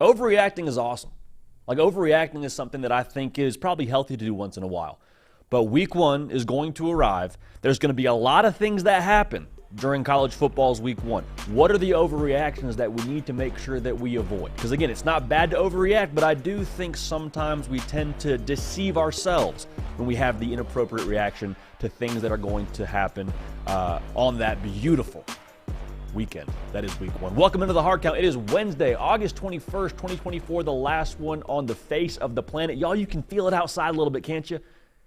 Overreacting is awesome. Like, overreacting is something that I think is probably healthy to do once in a while. But week one is going to arrive. There's going to be a lot of things that happen during college football's week one. What are the overreactions that we need to make sure that we avoid? Because, again, it's not bad to overreact, but I do think sometimes we tend to deceive ourselves when we have the inappropriate reaction to things that are going to happen on that beautiful weekend. That is week one. Welcome into the Hard Count. It is Wednesday, August 21st, 2024, the last one on the face of the planet. Y'all, you can feel it outside a little bit, can't you?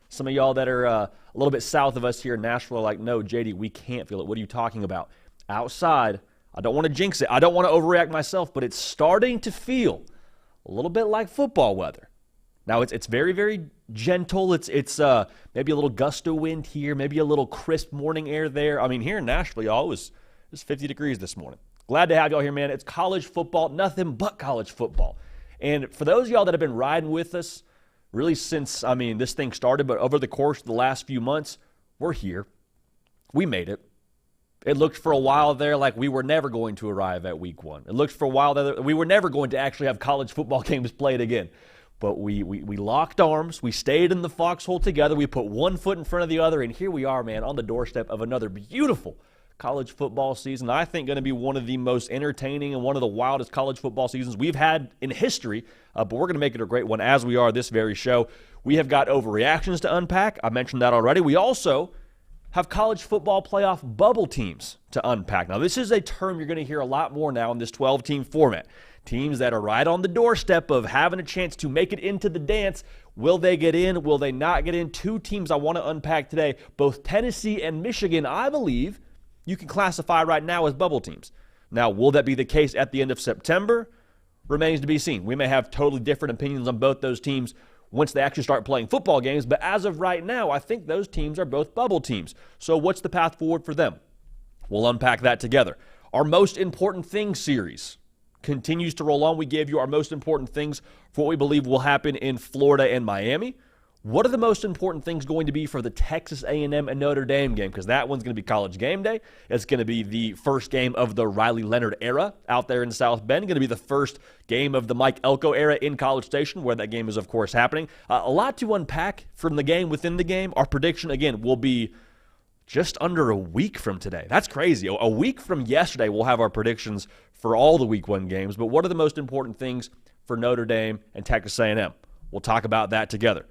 Some of y'all that are a little bit south of us here in Nashville are like, no, JD, we can't feel it. What are you talking about? Outside, I don't want to jinx it. I don't want to overreact myself, but it's starting to feel a little bit like football weather. Now, it's very, very gentle. It's maybe a little gust of wind here, maybe a little crisp morning air there. I mean, here in Nashville, y'all, it was 50 degrees this morning. Glad to have y'all here, man. It's college football, nothing but college football. And for those of y'all that have been riding with us, really since, this thing started, but over the course of the last few months, we're here. We made it. It looked for a while there like we were never going to arrive at week one. It looked for a while that we were never going to actually have college football games played again. But we locked arms. We stayed in the foxhole together. We put one foot in front of the other, and here we are, man, on the doorstep of another beautiful college football season. I think going to be one of the most entertaining and one of the wildest college football seasons we've had in history, but we're going to make it a great one as we are this very show. We have got overreactions to unpack. I mentioned that already. We also have college football playoff bubble teams to unpack. Now, this is a term you're going to hear a lot more now in this 12-team format. Teams that are right on the doorstep of having a chance to make it into the dance. Will they get in? Will they not get in? Two teams I want to unpack today, both Tennessee and Michigan, I believe, you can classify right now as bubble teams. Now, will that be the case at the end of September? Remains to be seen. We may have totally different opinions on both those teams once they actually start playing football games, but as of right now, I think those teams are both bubble teams. So what's the path forward for them? We'll unpack that together. Our Most Important Things series continues to roll on. We gave you our most important things for what we believe will happen in Florida and Miami. What are the most important things going to be for the Texas A&M and Notre Dame game? Because that one's going to be College Game Day. It's going to be the first game of the Riley Leonard era out there in South Bend. Going to be the first game of the Mike Elko era in College Station, where that game is, of course, happening. A lot to unpack from the game within the game. Our prediction, again, will be just under a week from today. That's crazy. A week from yesterday, we'll have our predictions for all the Week 1 games. But what are the most important things for Notre Dame and Texas A&M? We'll talk about that together.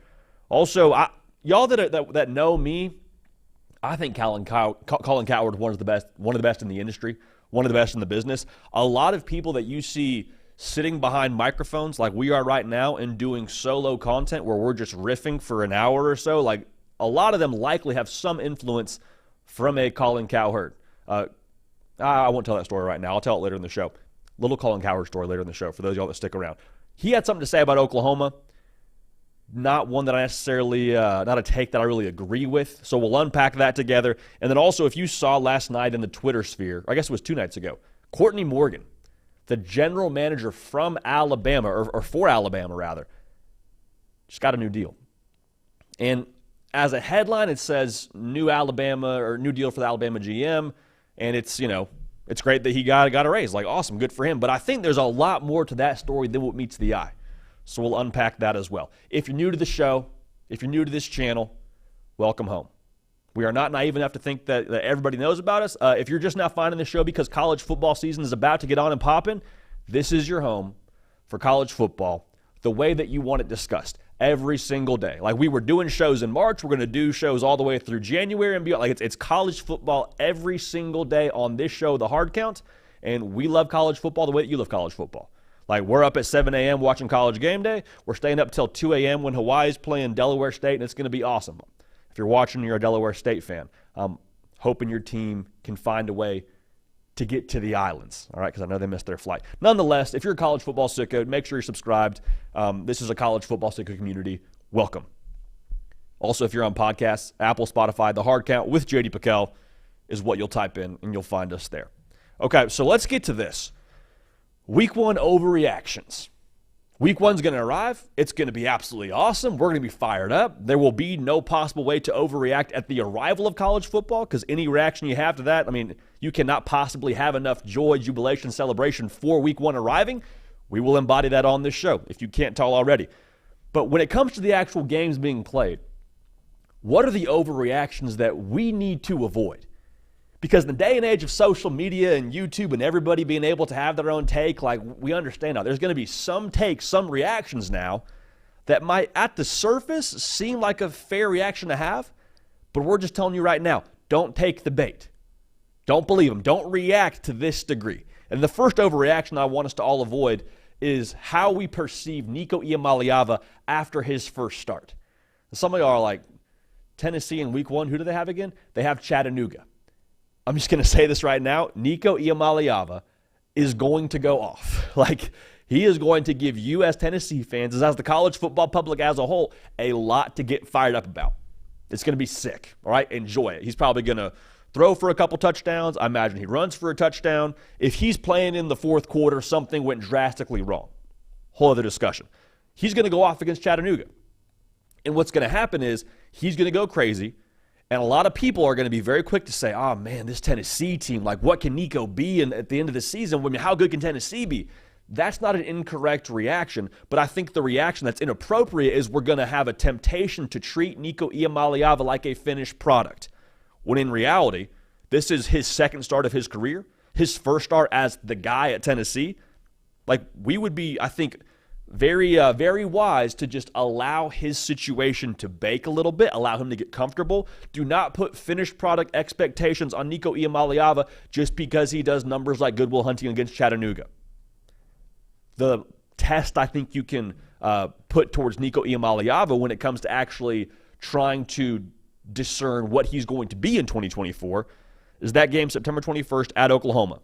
Also, y'all that know me, I think Colin Cowherd is one of the best in the industry, one of the best in the business. A lot of people that you see sitting behind microphones like we are right now and doing solo content where we're just riffing for an hour or so, like a lot of them likely have some influence from a Colin Cowherd. I won't tell that story right now. I'll tell it later in the show. Little Colin Cowherd story later in the show for those of y'all that stick around. He had something to say about Oklahoma. Not one that I necessarily, not a take that I really agree with. So we'll unpack that together. And then also, if you saw last night in the Twitter sphere, I guess it was 2 nights ago, Courtney Morgan, the general manager from Alabama, or for Alabama rather, just got a new deal. And as a headline, it says new Alabama or new deal for the Alabama GM. And it's, it's great that he got a raise. Like, awesome, good for him. But I think there's a lot more to that story than what meets the eye. So we'll unpack that as well. If you're new to the show, if you're new to this channel, welcome home. We are not naive enough to think that everybody knows about us. If you're just now finding the show because college football season is about to get on and popping, this is your home for college football the way that you want it discussed every single day. Like we were doing shows in March, we're going to do shows all the way through January and beyond. Like it's college football every single day on this show, The Hard Count, and we love college football the way that you love college football. Like, we're up at 7 a.m. watching College Game Day. We're staying up till 2 a.m. when Hawaii's playing Delaware State, and it's going to be awesome. If you're watching, you're a Delaware State fan. I'm hoping your team can find a way to get to the islands, all right, because I know they missed their flight. Nonetheless, if you're a college football sicko, make sure you're subscribed. This is a college football sicko community. Welcome. Also, if you're on podcasts, Apple, Spotify, The Hard Count with JD Pickell is what you'll type in, and you'll find us there. Okay, so let's get to this. Week 1 overreactions. Week 1's going to arrive. It's going to be absolutely awesome. We're going to be fired up. There will be no possible way to overreact at the arrival of college football because any reaction you have to that, you cannot possibly have enough joy, jubilation, celebration for Week 1 arriving We will embody that on this show, if you can't tell already. But when it comes to the actual games being played, what are the overreactions that we need to avoid? Because in the day and age of social media and YouTube and everybody being able to have their own take, like we understand now, there's going to be some takes, some reactions now that might, at the surface, seem like a fair reaction to have, but we're just telling you right now, don't take the bait. Don't believe them. Don't react to this degree. And the first overreaction I want us to all avoid is how we perceive Nico Iamaleava after his first start. Some of you are like, Tennessee in week 1, who do they have again? They have Chattanooga. I'm just going to say this right now. Nico Iamaleava is going to go off. Like, he is going to give you as Tennessee fans, as the college football public as a whole, a lot to get fired up about. It's going to be sick, all right? Enjoy it. He's probably going to throw for a couple touchdowns. I imagine he runs for a touchdown. If he's playing in the fourth quarter, something went drastically wrong. Whole other discussion. He's going to go off against Chattanooga. And what's going to happen is he's going to go crazy, and a lot of people are going to be very quick to say, oh, man, this Tennessee team, like, what can Nico be at the end of the season? I mean, how good can Tennessee be? That's not an incorrect reaction, but I think the reaction that's inappropriate is we're going to have a temptation to treat Nico Iamaleava like a finished product, when in reality, this is his second start of his career, his first start as the guy at Tennessee. Like, we would be, I think, very wise to just allow his situation to bake a little bit, allow him to get comfortable. Do not put finished product expectations on Nico Iamaleava just because he does numbers like Goodwill Hunting against Chattanooga. The test I think you can put towards Nico Iamaleava when it comes to actually trying to discern what he's going to be in 2024 is that game September 21st at Oklahoma.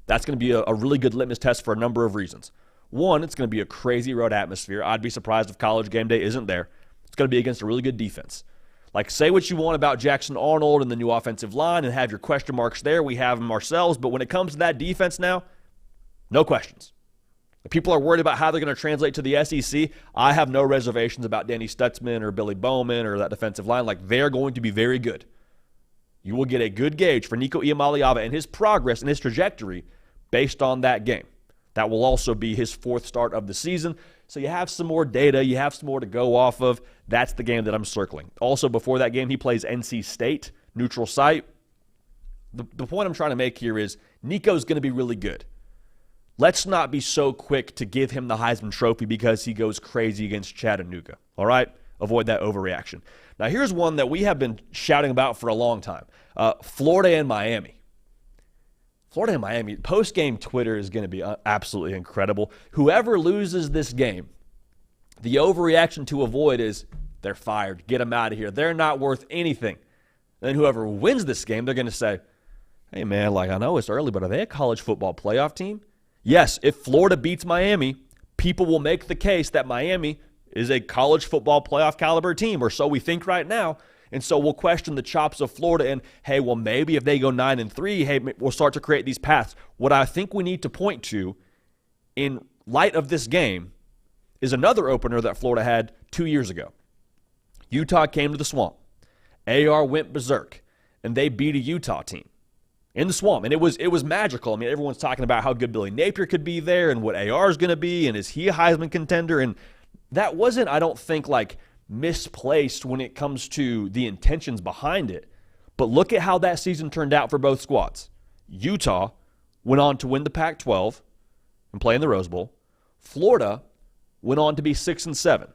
That's going to be a really good litmus test for a number of reasons. One, it's going to be a crazy road atmosphere. I'd be surprised if College game day isn't there. It's going to be against a really good defense. Like, say what you want about Jackson Arnold and the new offensive line and have your question marks there. We have them ourselves. But when it comes to that defense now, no questions. If people are worried about how they're going to translate to the SEC, I have no reservations about Danny Stutzman or Billy Bowman or that defensive line. Like, they're going to be very good. You will get a good gauge for Nico Iamaleava and his progress and his trajectory based on that game. That will also be his fourth start of the season. So you have some more data. You have some more to go off of. That's the game that I'm circling. Also, before that game, he plays NC State, neutral site. The point I'm trying to make here is Nico's going to be really good. Let's not be so quick to give him the Heisman Trophy because he goes crazy against Chattanooga. All right? Avoid that overreaction. Now, here's one that we have been shouting about for a long time. Florida and Miami. Florida and Miami, post-game Twitter is going to be absolutely incredible. Whoever loses this game, the overreaction to avoid is they're fired. Get them out of here. They're not worth anything. Then whoever wins this game, they're going to say, hey, man, like, I know it's early, but are they a college football playoff team? Yes, if Florida beats Miami, people will make the case that Miami is a college football playoff caliber team, or so we think right now. And so we'll question the chops of Florida and, hey, well, maybe if they go 9-3, hey, we'll start to create these paths. What I think we need to point to in light of this game is another opener that Florida had 2 years ago. Utah came to the Swamp. AR went berserk, and they beat a Utah team in the Swamp. And it was magical. I mean, everyone's talking about how good Billy Napier could be there and what AR is going to be, and is he a Heisman contender? And that wasn't, I don't think, like, misplaced when it comes to the intentions behind it. But look at how that season turned out for both squads. Utah went on to win the Pac-12 and play in the Rose Bowl. Florida went on to be 6-7.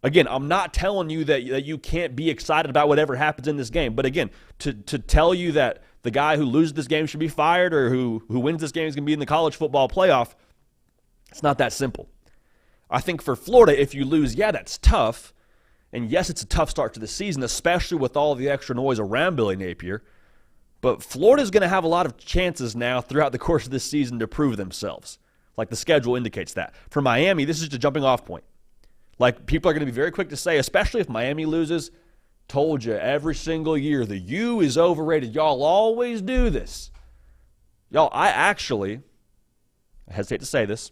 Again, I'm not telling you that you can't be excited about whatever happens in this game. But again, to tell you that the guy who loses this game should be fired or who wins this game is going to be in the college football playoff, it's not that simple. I think for Florida, if you lose, yeah, that's tough. And yes, it's a tough start to the season, especially with all the extra noise around Billy Napier. But Florida's going to have a lot of chances now throughout the course of this season to prove themselves. Like the schedule indicates that. For Miami, this is just a jumping off point. Like, people are going to be very quick to say, especially if Miami loses, told you every single year, the U is overrated. Y'all always do this. Y'all, I hesitate to say this,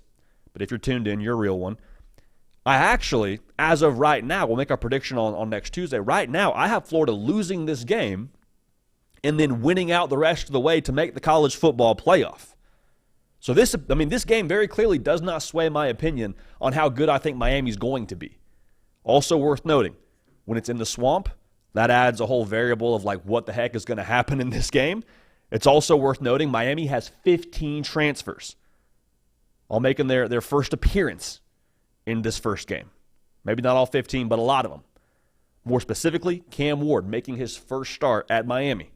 but if you're tuned in, you're a real one. I actually, as of right now, we'll make our prediction on next Tuesday. Right now, I have Florida losing this game and then winning out the rest of the way to make the college football playoff. So this game very clearly does not sway my opinion on how good I think Miami's going to be. Also worth noting, when it's in the swamp, that adds a whole variable of like what the heck is going to happen in this game. It's also worth noting Miami has 15 transfers, all making their first appearance in this first game. Maybe not all 15, but a lot of them. More specifically, Cam Ward making his first start at Miami.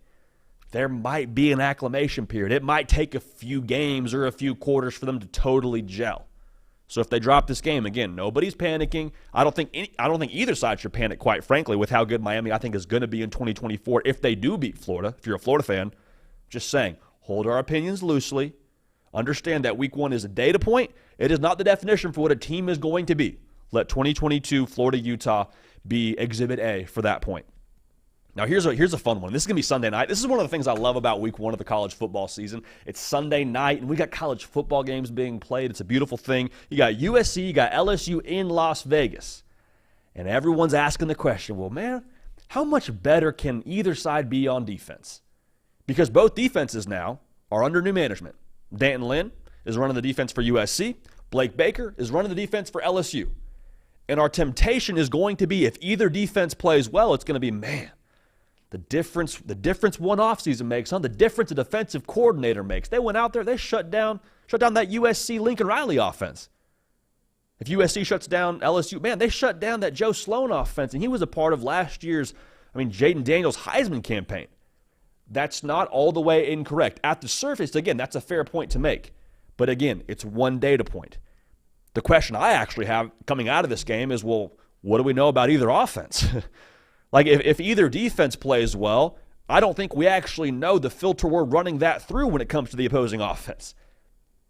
There might be an acclimation period. It might take a few games or a few quarters for them to totally gel. So if they drop this game, again, nobody's panicking. I don't think either side should panic, quite frankly, with how good Miami I think is going to be in 2024 if they do beat Florida. If you're a Florida fan, just saying, hold our opinions loosely. Understand that week 1 is a data point. It is not the definition for what a team is going to be. Let 2022 Florida-Utah be Exhibit A for that point. Now, here's a fun one. This is going to be Sunday night. This is one of the things I love about week 1 of the college football season. It's Sunday night, and we got college football games being played. It's a beautiful thing. You got USC, you got LSU in Las Vegas. And everyone's asking the question, well, man, how much better can either side be on defense? Because both defenses now are under new management. Danton Lynn is running the defense for USC. Blake Baker is running the defense for LSU. And our temptation is going to be, if either defense plays well, it's going to be, man, the difference one offseason makes, the difference a defensive coordinator makes. They went out there, they shut down that USC Lincoln Riley offense. If USC shuts down LSU, man, they shut down that Joe Sloan offense, and he was a part of last year's, Jaden Daniels' Heisman campaign. That's not all the way incorrect. At the surface, again, that's a fair point to make. But again, it's one data point. The question I actually have coming out of this game is, well, what do we know about either offense? Like, if either defense plays well, I don't think we actually know the filter we're running that through when it comes to the opposing offense.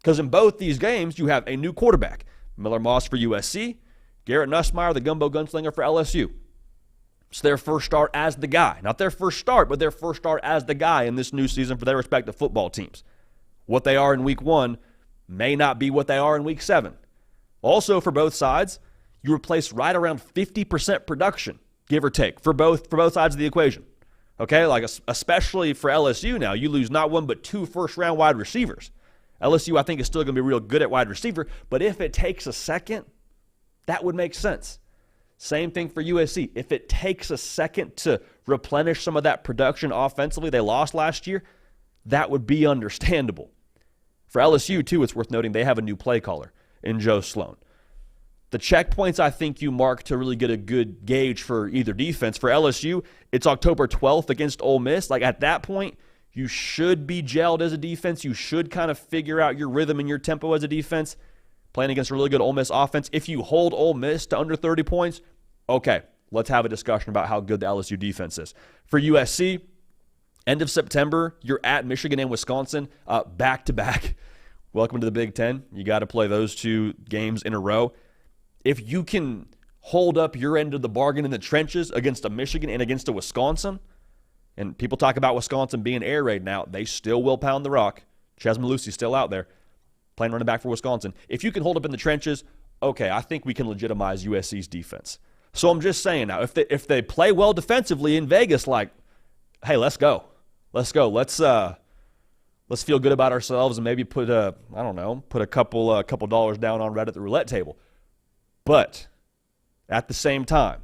Because in both these games, you have a new quarterback. Miller Moss for USC, Garrett Nussmeier, the gumbo gunslinger for LSU. It's their first start as the guy. Not their first start, but their first start as the guy in this new season for their respective football teams. What they are in week 1 may not be what they are in week 7. Also, for both sides, you replace right around 50% production, give or take, for both sides of the equation. Okay, like especially for LSU now, you lose not one but 2 first-round wide receivers. LSU, I think, is still going to be real good at wide receiver, but if it takes a second, that would make sense. Same thing for USC. If it takes a second to replenish some of that production offensively they lost last year, that would be understandable. For LSU, too, it's worth noting they have a new play caller in Joe Sloan. The checkpoints I think you mark to really get a good gauge for either defense. For LSU, it's October 12th against Ole Miss. Like, at that point, you should be gelled as a defense. You should kind of figure out your rhythm and your tempo as a defense, playing against a really good Ole Miss offense. If you hold Ole Miss to under 30 points, okay, let's have a discussion about how good the LSU defense is. For USC, end of September, you're at Michigan and Wisconsin, back-to-back. Welcome to the Big Ten. You got to play those 2 games in a row. If you can hold up your end of the bargain in the trenches against a Michigan and against a Wisconsin, and people talk about Wisconsin being air raid now, they still will pound the rock. Ches Malusi's still out there playing running back for Wisconsin. If you can hold up in the trenches, okay, I think we can legitimize USC's defense. So I'm just saying now, if they play well defensively in Vegas, like, hey, let's go. Let's feel good about ourselves and maybe put a couple dollars down on Reddit, the roulette table. But at the same time,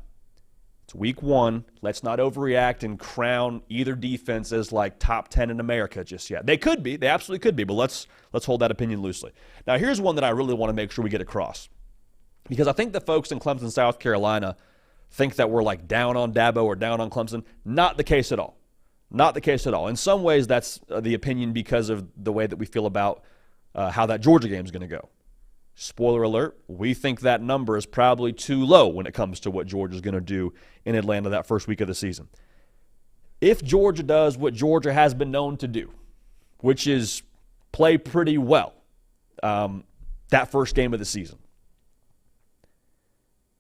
it's week 1. Let's not overreact and crown either defense as like top 10 in America just yet. They could be. They absolutely could be. But let's hold that opinion loosely. Now, here's one that I really want to make sure we get across. Because I think the folks in Clemson, South Carolina think that we're like down on Dabo or down on Clemson. Not the case at all. Not the case at all. In some ways, that's the opinion because of the way that we feel about how that Georgia game is going to go. Spoiler alert, we think that number is probably too low when it comes to what Georgia's going to do in Atlanta that first week of the season. If Georgia does what Georgia has been known to do, which is play pretty well that first game of the season,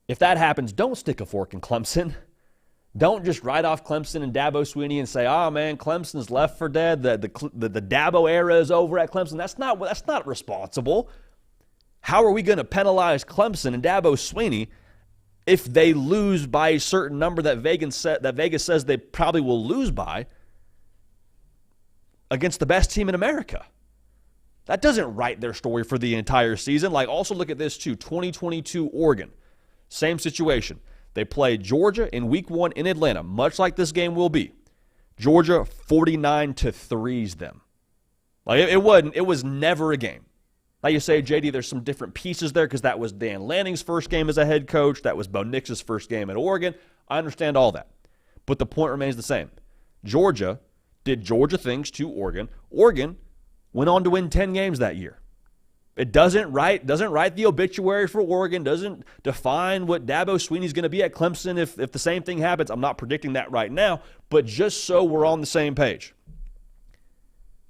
if that happens, don't stick a fork in Clemson. Don't just write off Clemson and Dabo Swinney and say, "Oh man, Clemson's left for dead. The Dabo era is over at Clemson." That's not responsible. How are we going to penalize Clemson and Dabo Swinney if they lose by a certain number that Vegas says they probably will lose by against the best team in America? That doesn't write their story for the entire season. Like, also look at this too. 2022 Oregon, same situation. They play Georgia in week 1 in Atlanta, much like this game will be. Georgia 49-3s them. Like, it was never a game. Now you say, JD, there's some different pieces there because that was Dan Lanning's first game as a head coach. That was Bo Nix's first game at Oregon. I understand all that. But the point remains the same. Georgia did Georgia things to Oregon. Oregon went on to win 10 games that year. It doesn't write the obituary for Oregon, doesn't define what Dabo Swinney's going to be at Clemson if the same thing happens. I'm not predicting that right now, but just so we're on the same page.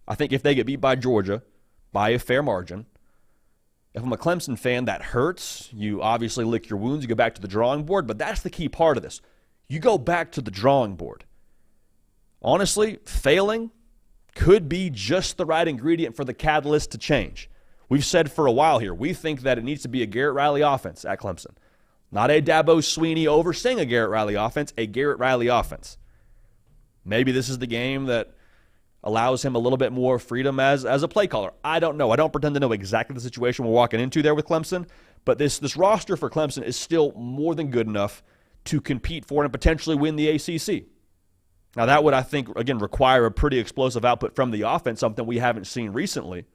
I think if they get beat by Georgia by a fair margin, if I'm a Clemson fan, that hurts. You obviously lick your wounds. You go back to the drawing board, but that's the key part of this. You go back to the drawing board. Honestly, failing could be just the right ingredient for the catalyst to change. We've said for a while here, we think that it needs to be a Garrett Riley offense at Clemson. Not a Dabo Swinney overseeing a Garrett Riley offense, a Garrett Riley offense. Maybe this is the game that allows him a little bit more freedom as a play caller. I don't know. I don't pretend to know exactly the situation we're walking into there with Clemson, but this roster for Clemson is still more than good enough to compete for and potentially win the ACC. Now, that would, I think, again, require a pretty explosive output from the offense, something we haven't seen recently.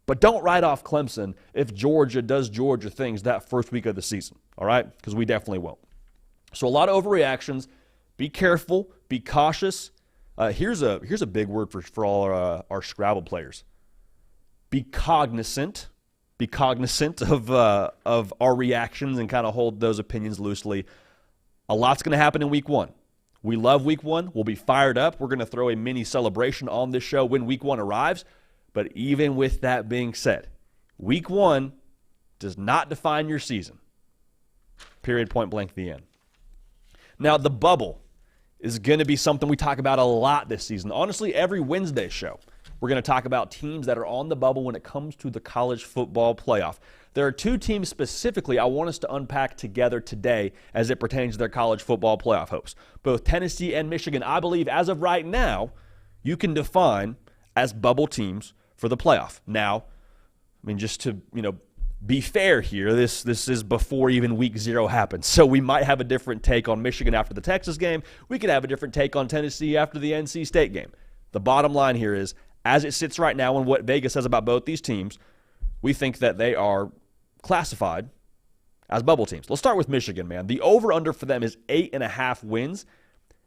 But don't write off Clemson if Georgia does Georgia things that first week of the season, all right? Because we definitely will. So a lot of overreactions. Be careful. Be cautious. Here's a big word for all our Scrabble players. Be cognizant. Be cognizant of our reactions and kind of hold those opinions loosely. A lot's going to happen in week 1. We love week 1. We'll be fired up. We're going to throw a mini celebration on this show when week 1 arrives. But even with that being said, week 1 does not define your season. Period, point blank, the end. Now, the bubble is going to be something we talk about a lot this season. Honestly, every Wednesday show, we're going to talk about teams that are on the bubble when it comes to the college football playoff. There are 2 teams specifically I want us to unpack together today as it pertains to their college football playoff hopes. Both Tennessee and Michigan, I believe, as of right now, you can define as bubble teams for the playoff. Now, I mean, just to, be fair here, this is before even week 0 happens. So we might have a different take on Michigan after the Texas game. We could have a different take on Tennessee after the NC State game. The bottom line here is, as it sits right now and what Vegas says about both these teams, we think that they are classified as bubble teams. Let's start with Michigan, man. The over-under for them is 8.5 wins.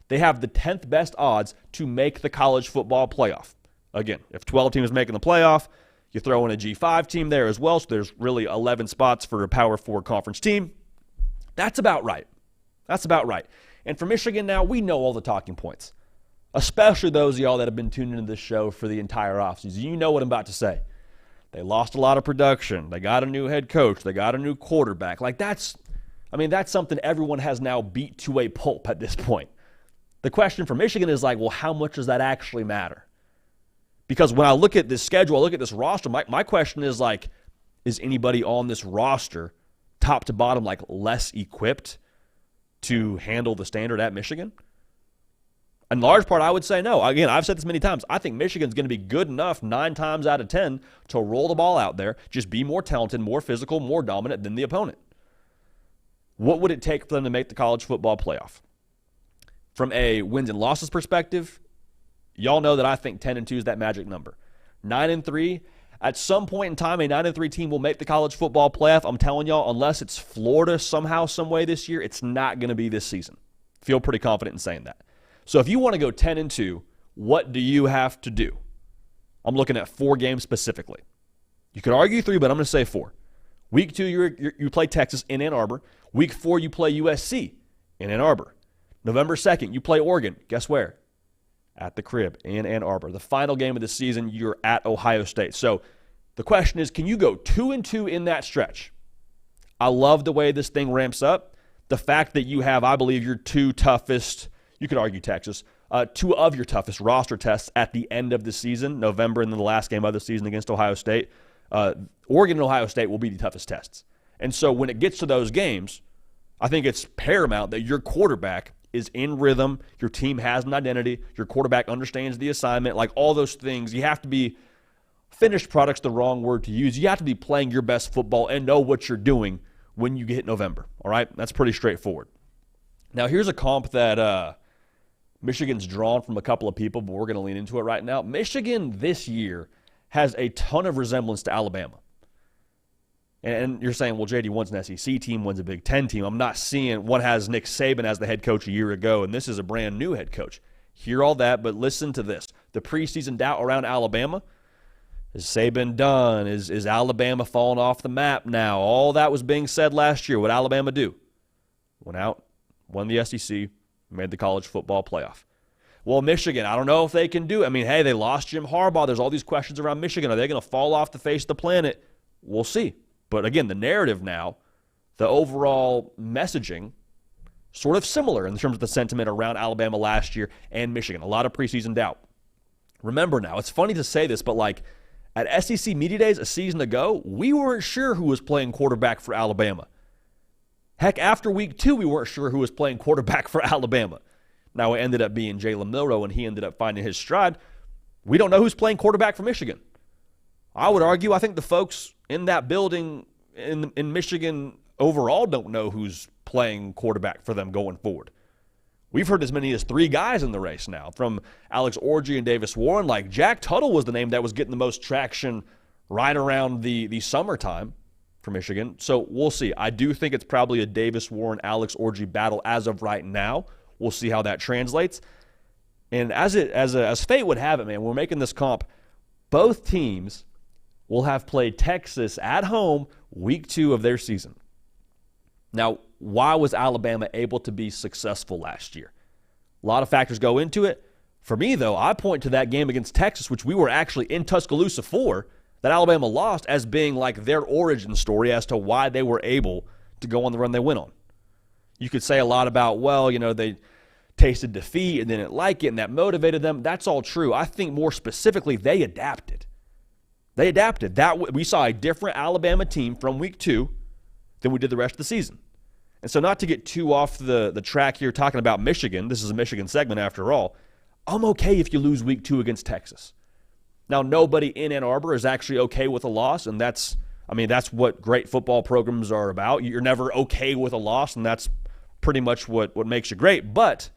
They have the 10th best odds to make the college football playoff. Again, if 12 teams making the playoff, you throw in a G5 team there as well, so there's really 11 spots for a Power 4 conference team. That's about right. That's about right. And for Michigan now, we know all the talking points, especially those of y'all that have been tuning into this show for the entire offseason. You know what I'm about to say. They lost a lot of production. They got a new head coach. They got a new quarterback. That's something everyone has now beat to a pulp at this point. The question for Michigan is well, how much does that actually matter? Because when I look at this schedule, I look at this roster, my question is is anybody on this roster, top to bottom, less equipped to handle the standard at Michigan? In large part, I would say no. Again, I've said this many times. I think Michigan's going to be good enough 9 times out of 10 to roll the ball out there, just be more talented, more physical, more dominant than the opponent. What would it take for them to make the college football playoff? From a wins and losses perspective, y'all know that I think 10-2 is that magic number. 9-3, at some point in time, a 9-3 team will make the college football playoff. I'm telling y'all, unless it's Florida somehow, some way this year, it's not going to be this season. Feel pretty confident in saying that. So if you want to go 10-2, what do you have to do? I'm looking at 4 games specifically. You could argue 3, but I'm going to say 4. Week 2, you play Texas in Ann Arbor. Week 4, you play USC in Ann Arbor. November 2nd, you play Oregon. Guess where? At the crib in Ann Arbor. The final game of the season, you're at Ohio State. So the question is, can you go 2-2 in that stretch? I love the way this thing ramps up. The fact that you have, I believe, your 2 toughest, you could argue Texas, 2 of your toughest roster tests at the end of the season, November and then the last game of the season against Ohio State. Oregon and Ohio State will be the toughest tests. And so when it gets to those games, I think it's paramount that your quarterback is in rhythm, your team has an identity, your quarterback understands the assignment, all those things. You have to be finished product's the wrong word to use. You have to be playing your best football and know what you're doing when you hit November, all right? That's pretty straightforward. Now, here's a comp that Michigan's drawn from a couple of people, but we're going to lean into it right now. Michigan this year has a ton of resemblance to Alabama. And you're saying, well, JD, one's an SEC team, one's a Big Ten team. I'm not seeing one has Nick Saban as the head coach a year ago, and this is a brand new head coach. Hear all that, but listen to this. The preseason doubt around Alabama, is Saban done? Is Alabama falling off the map now? All that was being said last year. What Alabama do? Went out, won the SEC, made the college football playoff. Well, Michigan, I don't know if they can do it. I mean, hey, they lost Jim Harbaugh. There's all these questions around Michigan. Are they going to fall off the face of the planet? We'll see. But again, the narrative now, the overall messaging, sort of similar in terms of the sentiment around Alabama last year and Michigan. A lot of preseason doubt. Remember now, it's funny to say this, but like at SEC Media Days a season ago, we weren't sure who was playing quarterback for Alabama. Heck, after week 2, we weren't sure who was playing quarterback for Alabama. Now it ended up being Jalen Milroe, and he ended up finding his stride. We don't know who's playing quarterback for Michigan. I would argue, I think the folks in that building in Michigan overall don't know who's playing quarterback for them going forward. We've heard as many as 3 guys in the race now, from Alex Orji and Davis Warren. Like Jack Tuttle was the name that was getting the most traction right around the summertime for Michigan. So we'll see. I do think it's probably a Davis Warren, Alex Orji battle as of right now. We'll see how that translates. And as fate would have it, man, we're making this comp. Both teams will have played Texas at home week 2 of their season. Now, why was Alabama able to be successful last year? A lot of factors go into it. For me, though, I point to that game against Texas, which we were actually in Tuscaloosa for, that Alabama lost, as being like their origin story as to why they were able to go on the run they went on. You could say a lot about, well, you know, they tasted defeat and didn't like it, and that motivated them. That's all true. I think more specifically, they adapted. They adapted. We saw a different Alabama team from week 2 than we did the rest of the season. And so not to get too off the track here talking about Michigan, this is a Michigan segment after all, I'm okay if you lose week 2 against Texas. Now, nobody in Ann Arbor is actually okay with a loss, and that's what great football programs are about. You're never okay with a loss, and that's pretty much what makes you great. But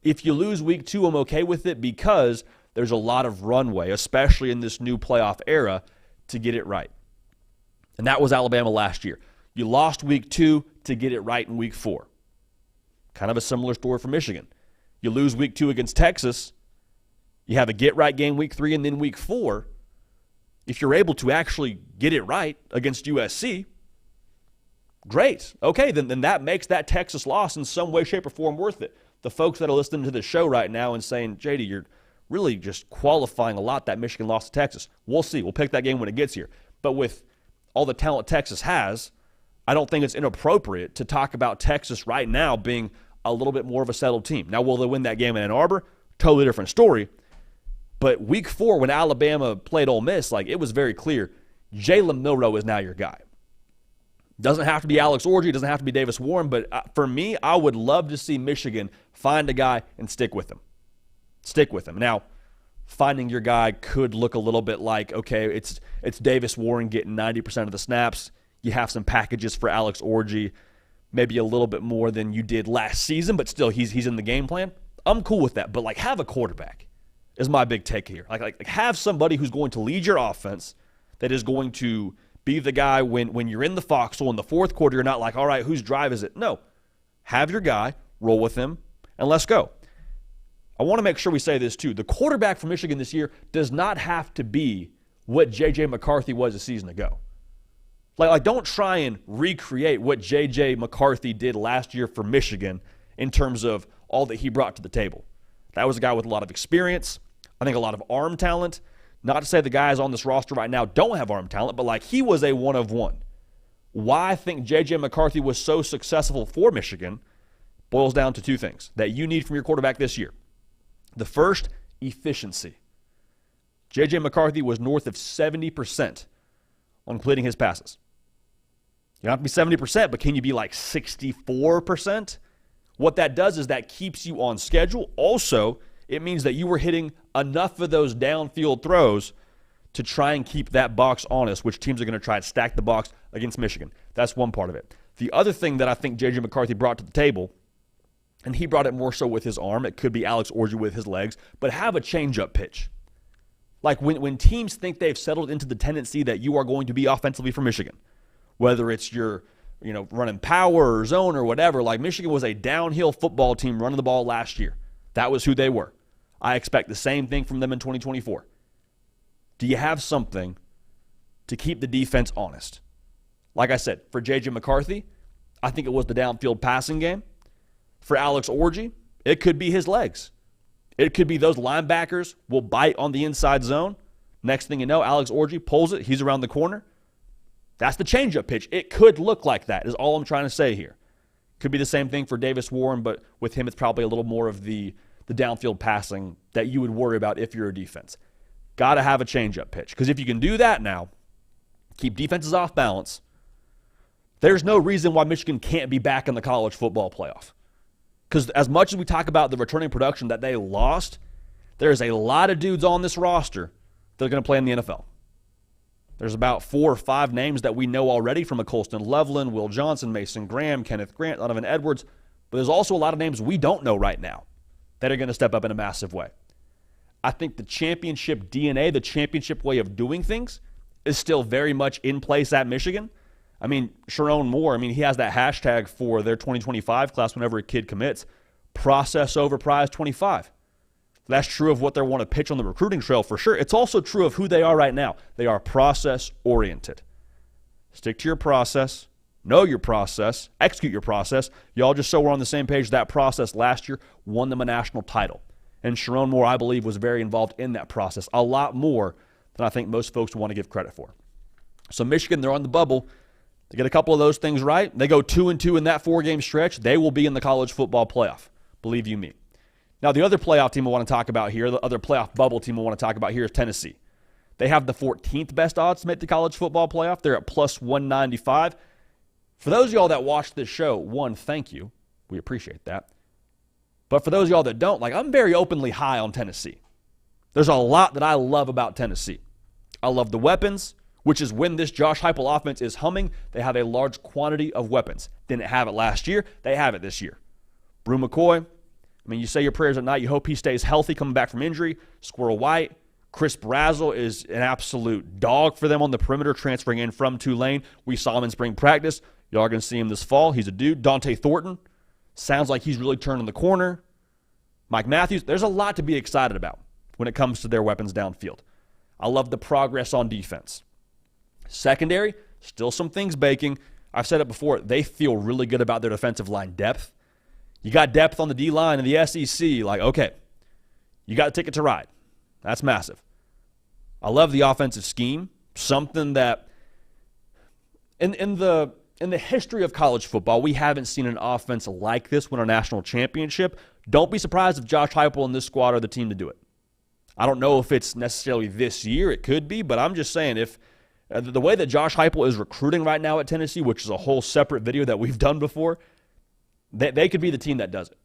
if you lose week 2, I'm okay with it because there's a lot of runway, especially in this new playoff era, to get it right. And that was Alabama last year. You lost week 2 to get it right in week 4. Kind of a similar story for Michigan. You lose week 2 against Texas. You have a get-right game week 3, and then week 4. If you're able to actually get it right against USC, great. Okay, then that makes that Texas loss in some way, shape, or form worth it. The folks that are listening to the show right now and saying, JD, you're really just qualifying a lot that Michigan lost to Texas. We'll see. We'll pick that game when it gets here. But with all the talent Texas has, I don't think it's inappropriate to talk about Texas right now being a little bit more of a settled team. Now, will they win that game in Ann Arbor? Totally different story. But week 4, when Alabama played Ole Miss, like it was very clear, Jalen Milroe is now your guy. Doesn't have to be Alex Orji, doesn't have to be Davis Warren, but for me, I would love to see Michigan find a guy and stick with him. Stick with him. Now, finding your guy could look a little bit like, okay, it's Davis Warren getting 90% of the snaps. You have some packages for Alex Orji, maybe a little bit more than you did last season, but still he's in the game plan. I'm cool with that, but like have a quarterback is my big take here. Like have somebody who's going to lead your offense, that is going to be the guy when you're in the foxhole in the fourth quarter, you're not like, all right, whose drive is it? No. Have your guy, roll with him, and let's go. I want to make sure we say this too. The quarterback for Michigan this year does not have to be what J.J. McCarthy was a season ago. Like don't try and recreate what J.J. McCarthy did last year for Michigan in terms of all that he brought to the table. That was a guy with a lot of experience, I think a lot of arm talent. Not to say the guys on this roster right now don't have arm talent, but like he was a one of one. Why I think J.J. McCarthy was so successful for Michigan boils down to 2 things that you need from your quarterback this year. The first, efficiency. J.J. McCarthy was north of 70% on completing his passes. You don't have to be 70%, but can you be like 64%? What that does is that keeps you on schedule. Also, it means that you were hitting enough of those downfield throws to try and keep that box honest, which teams are going to try to stack the box against Michigan. That's one part of it. The other thing that I think J.J. McCarthy brought to the table, and he brought it more so with his arm, it could be Alex Orji with his legs, but have a change-up pitch. Like when teams think they've settled into the tendency that you are going to be offensively for Michigan, whether it's your running power or zone or whatever, like Michigan was a downhill football team running the ball last year. That was who they were. I expect the same thing from them in 2024. Do you have something to keep the defense honest? Like I said, for J.J. McCarthy, I think it was the downfield passing game. For Alex Orji, it could be his legs. It could be those linebackers will bite on the inside zone. Next thing you know, Alex Orji pulls it. He's around the corner. That's the change-up pitch. It could look like that is all I'm trying to say here. Could be the same thing for Davis Warren, but with him it's probably a little more of the downfield passing that you would worry about if you're a defense. Got to have a change-up pitch. Because if you can do that now, keep defenses off balance, there's no reason why Michigan can't be back in the college football playoff. Because as much as we talk about the returning production that they lost, there's a lot of dudes on this roster that are going to play in the NFL. There's about 4 or 5 names that we know already from a Colston Loveland, Will Johnson, Mason Graham, Kenneth Grant, Donovan Edwards. But there's also a lot of names we don't know right now that are going to step up in a massive way. I think the championship DNA, the championship way of doing things, is still very much in place at Michigan. I mean, Sharon Moore, he has that hashtag for their 2025 class whenever a kid commits, process over prize 25. That's true of what they want to pitch on the recruiting trail for sure. It's also true of who they are right now. They are process-oriented. Stick to your process, know your process, execute your process. Y'all, just so we're on the same page, that process last year won them a national title. And Sharon Moore, I believe, was very involved in that process, a lot more than I think most folks want to give credit for. So Michigan, they're on the bubble. They get a couple of those things right. They go 2-2 in that 4-game stretch. They will be in the college football playoff, believe you me. Now, the other playoff team I want to talk about here, the other playoff bubble team I want to talk about here is Tennessee. They have the 14th best odds to make the college football playoff. They're at plus 195. For those of y'all that watch this show, one, thank you. We appreciate that. But for those of y'all that don't, I'm very openly high on Tennessee. There's a lot that I love about Tennessee. I love the weapons, which is when this Josh Heupel offense is humming, they have a large quantity of weapons. Didn't have it last year. They have it this year. Brew McCoy, you say your prayers at night. You hope he stays healthy coming back from injury. Squirrel White. Chris Brazzell is an absolute dog for them on the perimeter, transferring in from Tulane. We saw him in spring practice. Y'all are going to see him this fall. He's a dude. Dante Thornton. Sounds like he's really turning the corner. Mike Matthews. There's a lot to be excited about when it comes to their weapons downfield. I love the progress on defense. Secondary, still some things baking. I've said it before. They feel really good about their defensive line depth. You got depth on the D-line in the SEC. Okay, you got a ticket to ride. That's massive. I love the offensive scheme. Something that in the history of college football, we haven't seen an offense like this win a national championship. Don't be surprised if Josh Heupel and this squad are the team to do it. I don't know if it's necessarily this year. It could be, but I'm just saying if the way that Josh Heupel is recruiting right now at Tennessee, which is a whole separate video that we've done before, they could be the team that does it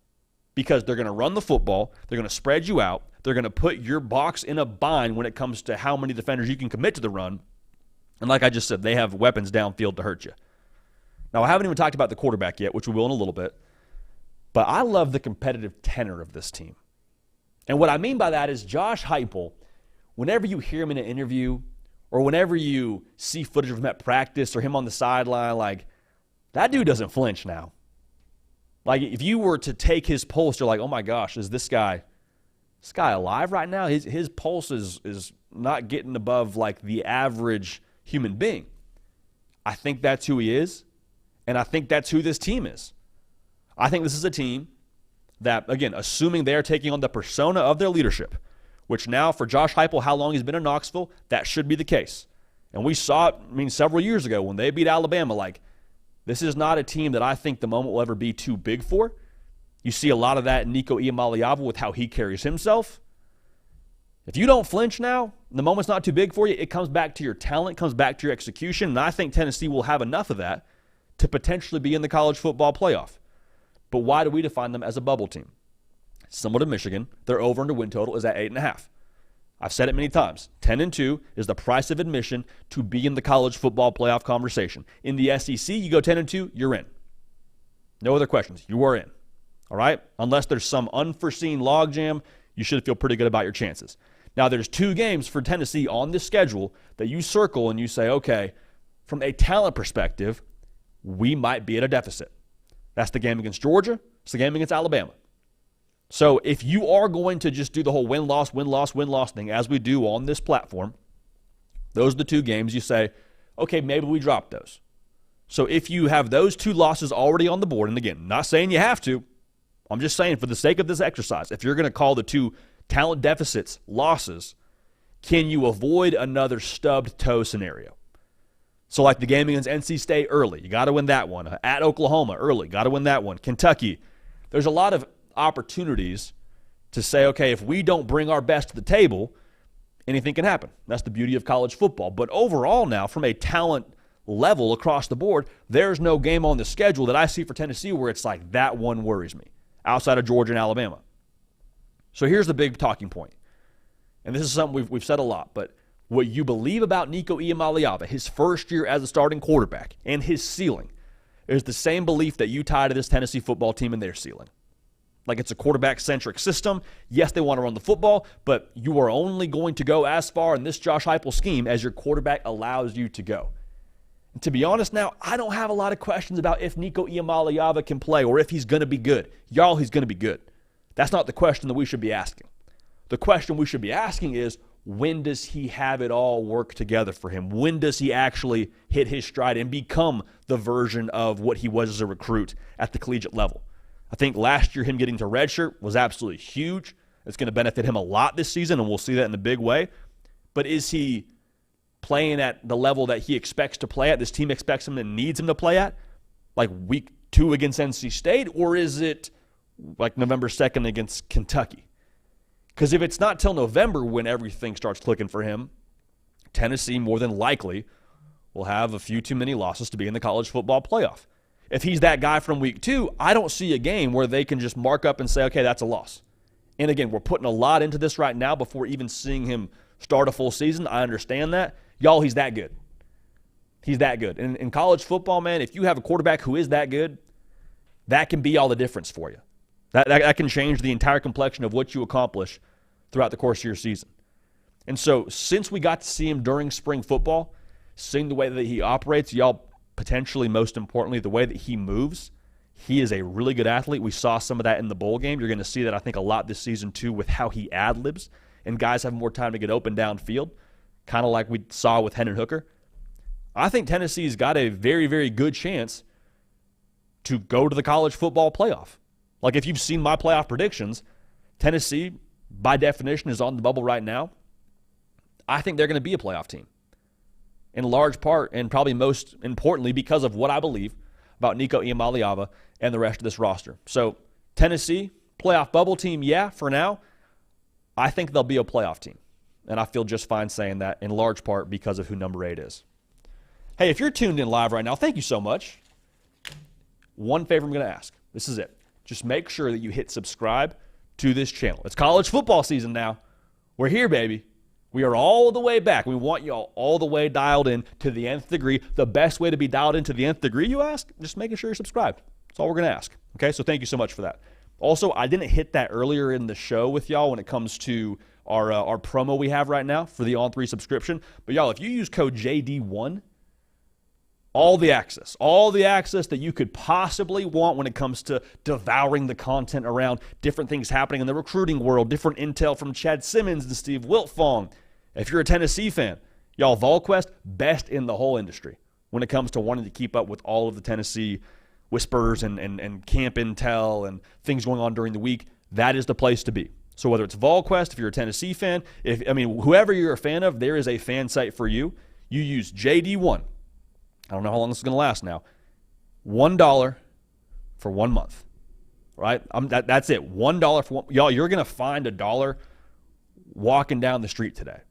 because they're going to run the football. They're going to spread you out. They're going to put your box in a bind when it comes to how many defenders you can commit to the run. And like I just said, they have weapons downfield to hurt you. Now, I haven't even talked about the quarterback yet, which we will in a little bit. But I love the competitive tenor of this team. And what I mean by that is Josh Heupel, whenever you hear him in an interview or whenever you see footage of him at practice or him on the sideline, that dude doesn't flinch now. If you were to take his pulse, you're like, oh my gosh, is this guy alive right now? His pulse is not getting above the average human being. I think that's who he is, and I think that's who this team is. I think this is a team that, again, assuming they're taking on the persona of their leadership, which now for Josh Heupel, how long he's been in Knoxville, that should be the case. And we saw it, several years ago when they beat Alabama, this is not a team that I think the moment will ever be too big for. You see a lot of that in Nico Iamaleava with how he carries himself. If you don't flinch now, the moment's not too big for you, it comes back to your talent, comes back to your execution, and I think Tennessee will have enough of that to potentially be in the college football playoff. But why do we define them as a bubble team? Similar to Michigan, their over-under win total is at 8.5. I've said it many times. 10-2 is the price of admission to be in the college football playoff conversation. In the SEC, you go 10-2, you're in. No other questions. You are in. All right? Unless there's some unforeseen logjam, you should feel pretty good about your chances. Now, there's 2 games for Tennessee on this schedule that you circle and you say, okay, from a talent perspective, we might be at a deficit. That's the game against Georgia. It's the game against Alabama. So if you are going to just do the whole win-loss, win-loss, win-loss thing as we do on this platform, those are the 2 games you say, okay, maybe we drop those. So if you have those 2 losses already on the board, and again, not saying you have to, I'm just saying for the sake of this exercise, if you're going to call the 2 talent deficits losses, can you avoid another stubbed toe scenario? So like the game against NC State early, you got to win that one. At Oklahoma early, got to win that one. Kentucky, there's a lot of opportunities to say, okay, if we don't bring our best to the table, anything can happen. That's the beauty of college football. But overall now, from a talent level across the board, there's no game on the schedule that I see for Tennessee where it's like that one worries me, outside of Georgia and Alabama. So here's the big talking point. And this is something we've said a lot, but what you believe about Nico Iamaleava, his first year as a starting quarterback, and his ceiling, is the same belief that you tie to this Tennessee football team and their ceiling. Like it's a quarterback-centric system. Yes, they want to run the football, but you are only going to go as far in this Josh Heupel scheme as your quarterback allows you to go. And to be honest now, I don't have a lot of questions about if Nico Iamaleava can play or if he's going to be good. Y'all, he's going to be good. That's not the question that we should be asking. The question we should be asking is, when does he have it all work together for him? When does he actually hit his stride and become the version of what he was as a recruit at the collegiate level? I think last year him getting to redshirt was absolutely huge. It's going to benefit him a lot this season, and we'll see that in a big way. But is he playing at the level that he expects to play at, this team expects him and needs him to play at, like week 2 against NC State, or is it like November 2nd against Kentucky? Because if it's not till November when everything starts clicking for him, Tennessee more than likely will have a few too many losses to be in the college football playoff. If he's that guy from week 2, I don't see a game where they can just mark up and say, okay, that's a loss. And again, we're putting a lot into this right now before even seeing him start a full season. I understand that. Y'all, he's that good. He's that good. And in college football, man, if you have a quarterback who is that good, that can be all the difference for you. That can change the entire complexion of what you accomplish throughout the course of your season. And so since we got to see him during spring football, seeing the way that he operates, y'all, potentially most importantly, the way that he moves, he is a really good athlete. We saw some of that in the bowl game. You're going to see that, I think, a lot this season, too, with how he ad-libs, and guys have more time to get open downfield, kind of like we saw with Hendon Hooker. I think Tennessee's got a very, very good chance to go to the college football playoff. Like, if you've seen my playoff predictions, Tennessee, by definition, is on the bubble right now. I think they're going to be a playoff team, in large part, and probably most importantly, because of what I believe about Nico Iamaleava and the rest of this roster. So, Tennessee, playoff bubble team, yeah, for now. I think they'll be a playoff team, and I feel just fine saying that, in large part because of who number 8 is. Hey, if you're tuned in live right now, thank you so much. One favor I'm going to ask. This is it. Just make sure that you hit subscribe to this channel. It's college football season now. We're here, baby. We are all the way back. We want you all the way dialed in to the nth degree. The best way to be dialed into the nth degree, you ask? Just making sure you're subscribed. That's all we're going to ask. Okay, so thank you so much for that. Also, I didn't hit that earlier in the show with y'all when it comes to our promo we have right now for the On3 subscription. But y'all, if you use code JD1, all the access that you could possibly want when it comes to devouring the content around different things happening in the recruiting world, different intel from Chad Simmons and Steve Wiltfong. If you're a Tennessee fan, y'all, VolQuest, best in the whole industry when it comes to wanting to keep up with all of the Tennessee whispers and camp intel and things going on during the week. That is the place to be. So whether it's VolQuest, if you're a Tennessee fan, whoever you're a fan of, there is a fan site for you. You use JD1. I don't know how long this is going to last now. $1 for 1 month, right? That's it. $1 for one. Y'all, you're going to find $1 walking down the street today.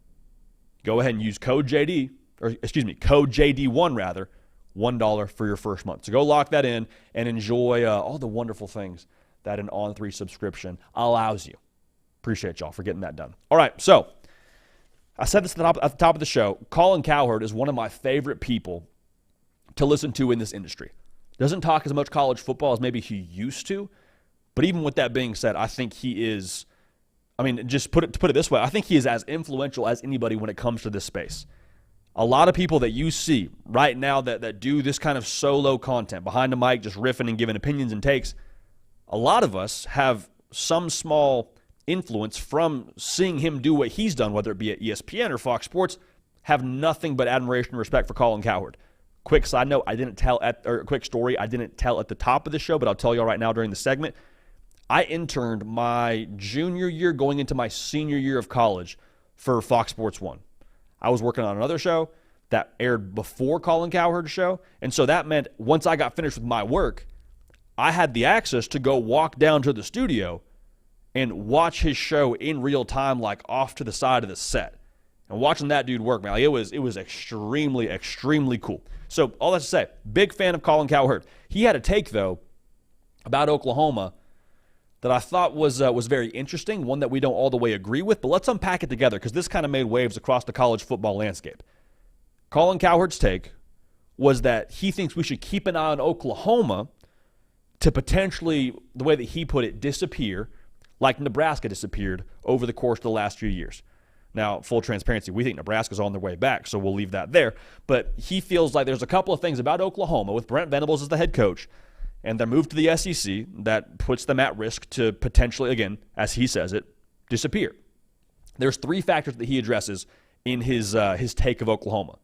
Go ahead and use code JD1 rather, $1 for your first month. So go lock that in and enjoy all the wonderful things that an On3 subscription allows you. Appreciate y'all for getting that done. All right, so I said this at the top of the show. Colin Cowherd is one of my favorite people to listen to in this industry. Doesn't talk as much college football as maybe he used to, but even with that being said, I think he is, just to put it this way, I think he is as influential as anybody when it comes to this space. A lot of people that you see right now that do this kind of solo content, behind the mic, just riffing and giving opinions and takes, a lot of us have some small influence from seeing him do what he's done, whether it be at ESPN or Fox Sports, have nothing but admiration and respect for Colin Cowherd. Quick side note, quick story, I didn't tell at the top of the show, but I'll tell y'all right now during the segment. I interned my junior year going into my senior year of college for Fox Sports 1. I was working on another show that aired before Colin Cowherd's show, and so that meant once I got finished with my work, I had the access to go walk down to the studio and watch his show in real time, like off to the side of the set. And watching that dude work, man, like it was extremely, extremely cool. So all that to say, big fan of Colin Cowherd. He had a take, though, about Oklahoma that I thought was very interesting, one that we don't all the way agree with, but let's unpack it together because this kind of made waves across the college football landscape. Colin Cowherd's take was that he thinks we should keep an eye on Oklahoma to potentially, the way that he put it, disappear like Nebraska disappeared over the course of the last few years. Now, full transparency, we think Nebraska's on their way back, so we'll leave that there. But he feels like there's a couple of things about Oklahoma with Brent Venables as the head coach and their move to the SEC that puts them at risk to potentially, again, as he says it, disappear. There's three factors that he addresses in his take of Oklahoma.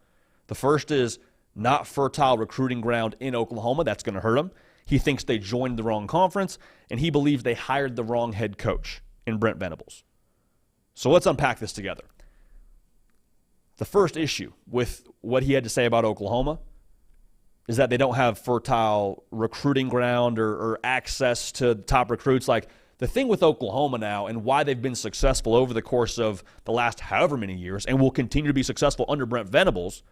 The first is not fertile recruiting ground in Oklahoma. That's going to hurt them. He thinks they joined the wrong conference, and he believes they hired the wrong head coach in Brent Venables. So let's unpack this together. The first issue with what he had to say about Oklahoma is that they don't have fertile recruiting ground or access to top recruits. Like, the thing with Oklahoma now and why they've been successful over the course of the last however many years and will continue to be successful under Brent Venables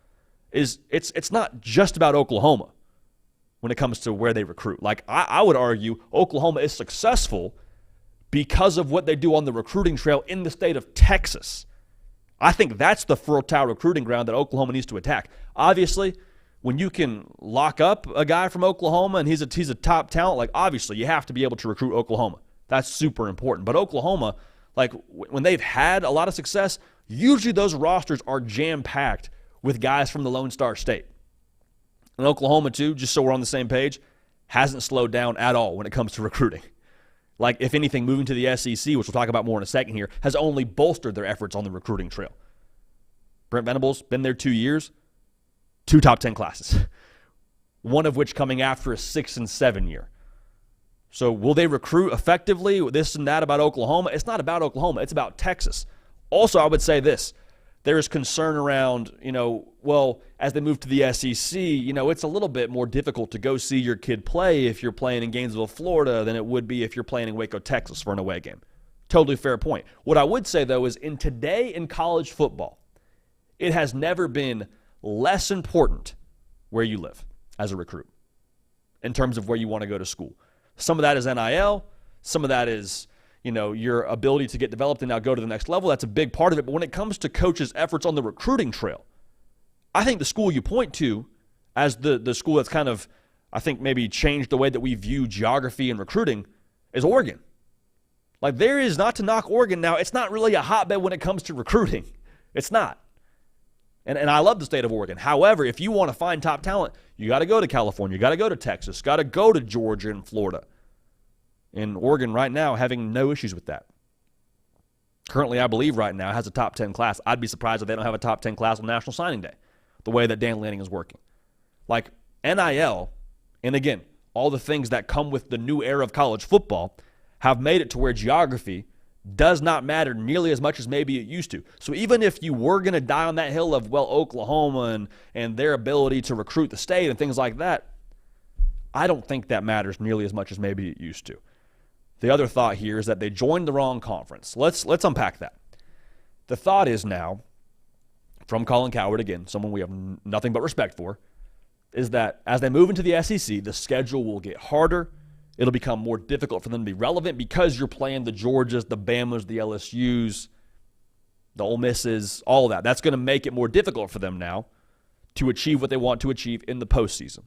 is it's not just about Oklahoma when it comes to where they recruit. Like, I would argue Oklahoma is successful because of what they do on the recruiting trail in the state of Texas. I think that's the fertile recruiting ground that Oklahoma needs to attack. Obviously, when you can lock up a guy from Oklahoma and he's a top talent, like, obviously you have to be able to recruit Oklahoma. That's super important. But Oklahoma, like, when they've had a lot of success, usually those rosters are jam-packed with guys from the Lone Star State. And Oklahoma, too, just so we're on the same page, hasn't slowed down at all when it comes to recruiting. Like, if anything, moving to the SEC, which we'll talk about more in a second here, has only bolstered their efforts on the recruiting trail. Brent Venables, been there 2 years, 2 top 10 classes, one of which coming after a 6 and 7 year. So will they recruit effectively? This and that about Oklahoma? It's not about Oklahoma. It's about Texas. Also, I would say this. There is concern around, as they move to the SEC, it's a little bit more difficult to go see your kid play if you're playing in Gainesville, Florida, than it would be if you're playing in Waco, Texas for an away game. Totally fair point. What I would say, though, is today in college football, it has never been less important where you live as a recruit in terms of where you want to go to school. Some of that is NIL. Some of that is your ability to get developed and now go to the next level. That's a big part of it. But when it comes to coaches' efforts on the recruiting trail, I think the school you point to as the school that's kind of, I think, maybe changed the way that we view geography and recruiting is Oregon. Like, there is, not to knock Oregon now, it's not really a hotbed when it comes to recruiting. It's not. And I love the state of Oregon. However, if you want to find top talent, you got to go to California. You got to go to Texas. Got to go to Georgia and Florida. And Oregon right now having no issues with that. Currently, I believe right now has a top 10 class. I'd be surprised if they don't have a top 10 class on National Signing Day, the way that Dan Lanning is working. Like, NIL, and again, all the things that come with the new era of college football have made it to where geography does not matter nearly as much as maybe it used to. So even if you were going to die on that hill of, Oklahoma and their ability to recruit the state and things like that, I don't think that matters nearly as much as maybe it used to. The other thought here is that they joined the wrong conference. Let's unpack that. The thought is now, from Colin Cowherd, again, someone we have nothing but respect for, is that as they move into the SEC, the schedule will get harder. It'll become more difficult for them to be relevant because you're playing the Georgias, the Bamas, the LSUs. the Ole Misses, all of that. That's going to make it more difficult for them now to achieve what they want to achieve in the postseason.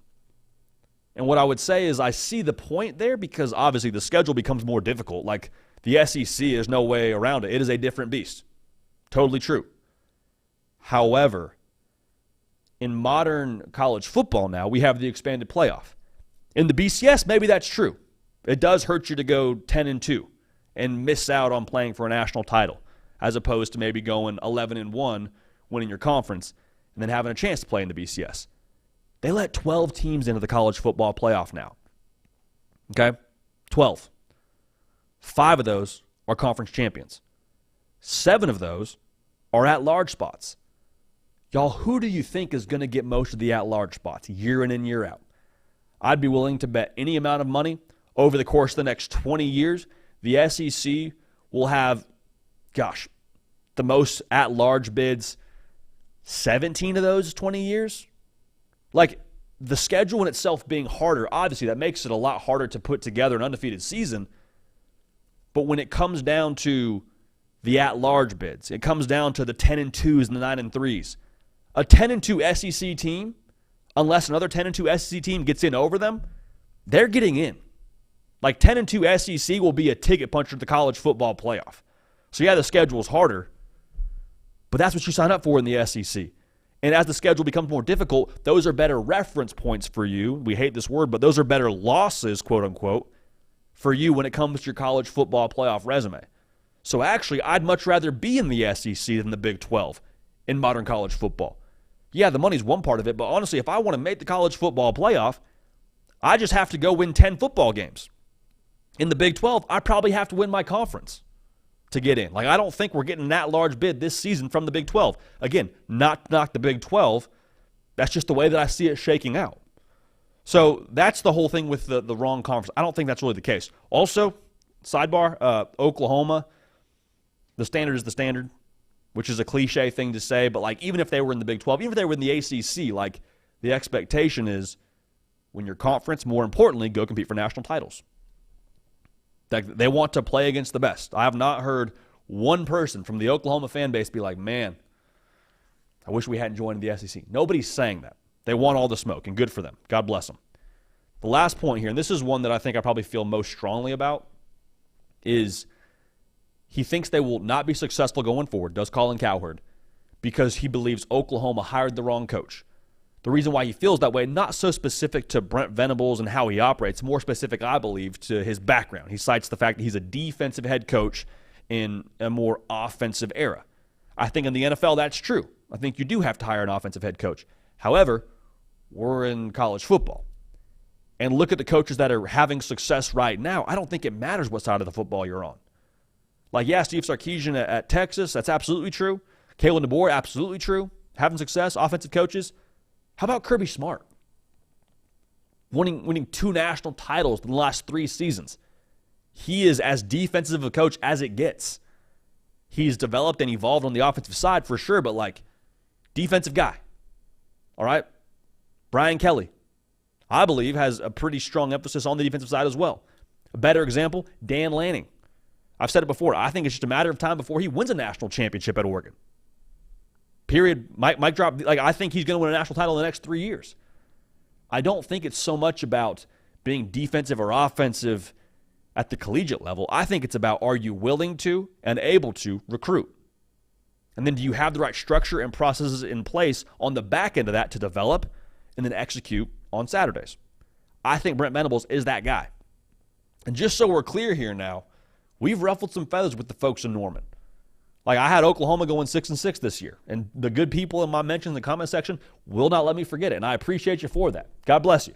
And what I would say is I see the point there because obviously the schedule becomes more difficult. Like the SEC, there's no way around it. It is a different beast. Totally true. However, in modern college football now, we have the expanded playoff. In the BCS, maybe that's true. It does hurt you to go 10-2 and miss out on playing for a national title, as opposed to maybe going 11-1, winning your conference, and then having a chance to play in the BCS. They let 12 teams into the college football playoff now. Okay? 12. 5 of those are conference champions. 7 of those are at-large spots. Y'all, who do you think is going to get most of the at-large spots year in and year out? I'd be willing to bet any amount of money over the course of the next 20 years, the SEC will have, the most at-large bids, 17 of those 20 years. Like, the schedule in itself being harder, obviously that makes it a lot harder to put together an undefeated season. But when it comes down to the at-large bids, it comes down to the 10-2s and the 9-3s. A 10-2 SEC team, unless another 10-2 SEC team gets in over them, they're getting in. Like 10-2 SEC will be a ticket puncher to the college football playoff. So yeah, the schedule is harder, but that's what you sign up for in the SEC. And as the schedule becomes more difficult, those are better reference points for you. We hate this word, but those are better losses, quote unquote, for you when it comes to your college football playoff resume. So actually, I'd much rather be in the SEC than the Big 12 in modern college football. Yeah, the money's one part of it, but honestly, if I want to make the college football playoff, I just have to go win 10 football games. In the Big 12, I probably have to win my conference to get in. Like, I don't think we're getting that large bid this season from the Big 12. Again, not the Big 12. That's just the way that I see it shaking out. So that's the whole thing with the wrong conference. I don't think that's really the case. Also, sidebar, Oklahoma, the standard is the standard, which is a cliche thing to say, but like even if they were in the Big 12, even if they were in the ACC, like the expectation is when your conference, more importantly, go compete for national titles. They want to play against the best. I have not heard one person from the Oklahoma fan base be like, man, I wish we hadn't joined the SEC. Nobody's saying that. They want all the smoke, and good for them. God bless them. The last point here, and this is one that I think I probably feel most strongly about, is he thinks they will not be successful going forward, does Colin Cowherd, because he believes Oklahoma hired the wrong coach. The reason why he feels that way, not so specific to Brent Venables and how he operates, more specific, I believe, to his background. He cites the fact that he's a defensive head coach in a more offensive era. I think in the NFL that's true. I think you do have to hire an offensive head coach. However, we're in college football. And look at the coaches that are having success right now. I don't think it matters what side of the football you're on. Like, yeah, Steve Sarkisian at Texas, that's absolutely true. Kalen DeBoer, absolutely true. Having success, offensive coaches. How about Kirby Smart? Winning 2 national titles in the last 3 seasons. He is as defensive a coach as it gets. He's developed and evolved on the offensive side for sure, but like, defensive guy. All right? Brian Kelly, I believe, has a pretty strong emphasis on the defensive side as well. A better example, Dan Lanning. I've said it before. I think it's just a matter of time before he wins a national championship at Oregon. Period. Mic drop. Like, I think he's going to win a national title in the next 3 years. I don't think it's so much about being defensive or offensive at the collegiate level. I think it's about, are you willing to and able to recruit? And then do you have the right structure and processes in place on the back end of that to develop and then execute on Saturdays? I think Brent Venables is that guy. And just so we're clear here now, we've ruffled some feathers with the folks in Norman. Like, I had Oklahoma going 6-6 this year, and the good people in my mentions in the comment section will not let me forget it, and I appreciate you for that. God bless you.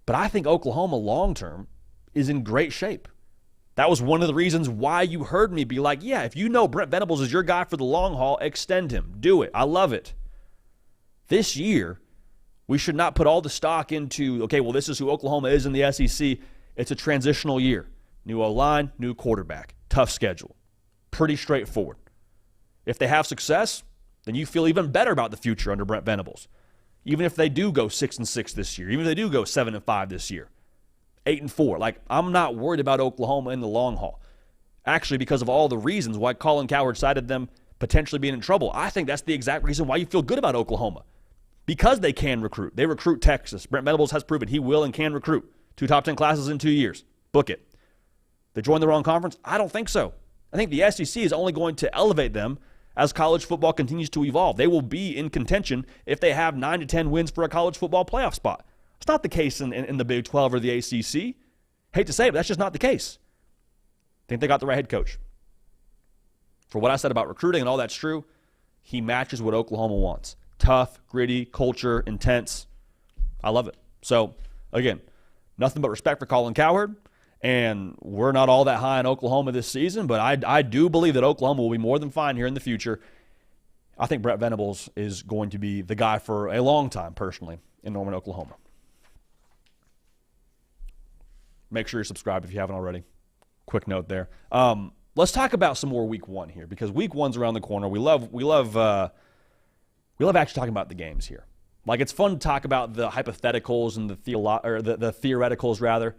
But I think Oklahoma long-term is in great shape. That was one of the reasons why you heard me be like, yeah, if you know Brent Venables is your guy for the long haul, extend him. Do it. I love it. This year, we should not put all the stock into, okay, well, this is who Oklahoma is in the SEC. It's a transitional year. New O-line, new quarterback, tough schedule. Pretty straightforward. If they have success, then you feel even better about the future under Brent Venables. Even if they do go 6-6 this year, even if they do go 7-5 this year, 8-4. Like, I'm not worried about Oklahoma in the long haul. Actually, because of all the reasons why Colin Cowherd cited them potentially being in trouble. I think that's the exact reason why you feel good about Oklahoma, because they can recruit. They recruit Texas. Brent Venables has proven he will and can recruit. 2 top 10 classes in 2 years. Book it. They joined the wrong conference? I don't think so. I think the SEC is only going to elevate them as college football continues to evolve. They will be in contention if they have 9 to 10 wins for a college football playoff spot. It's not the case in the Big 12 or the ACC. Hate to say it, but that's just not the case. I think they got the right head coach. For what I said about recruiting and all that's true, he matches what Oklahoma wants. Tough, gritty, culture, intense. I love it. So, again, nothing but respect for Colin Cowherd. And we're not all that high in Oklahoma this season, but I do believe that Oklahoma will be more than fine here in the future. I think Brent Venables is going to be the guy for a long time, personally, in Norman, Oklahoma. Make sure you're subscribed if you haven't already. Quick note there. Let's talk about some more Week 1 here, because Week 1's around the corner. We love actually talking about the games here. Like, it's fun to talk about the hypotheticals and the theoreticals, rather.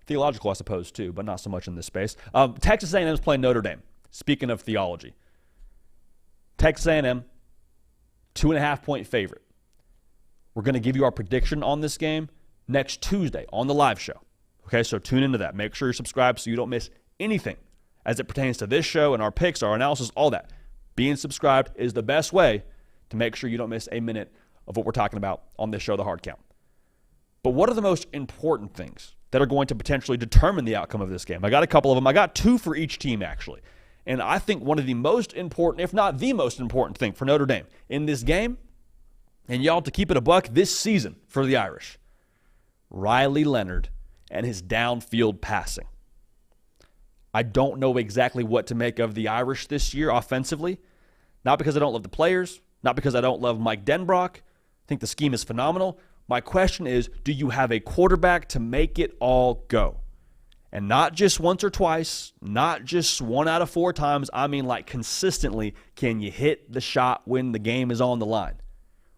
Theological, I suppose, too, but not so much in this space. Texas A&M is playing Notre Dame. Speaking of theology. Texas A&M, 2.5-point favorite. We're going to give you our prediction on this game next Tuesday on the live show. Okay, so tune into that. Make sure you're subscribed so you don't miss anything as it pertains to this show and our picks, our analysis, all that. Being subscribed is the best way to make sure you don't miss a minute of what we're talking about on this show, The Hard Count. But what are the most important things that are going to potentially determine the outcome of this game? I got a couple of them. I got 2 for each team, actually. And I think one of the most important, if not the most important thing for Notre Dame in this game, and y'all, to keep it a buck, this season for the Irish, Riley Leonard and his downfield passing. I don't know exactly what to make of the Irish this year offensively. Not because I don't love the players, not because I don't love Mike Denbrock. I think the scheme is phenomenal. My question is, do you have a quarterback to make it all go? And not just once or twice, not just 1 out of 4 times. I mean, like, consistently, can you hit the shot when the game is on the line?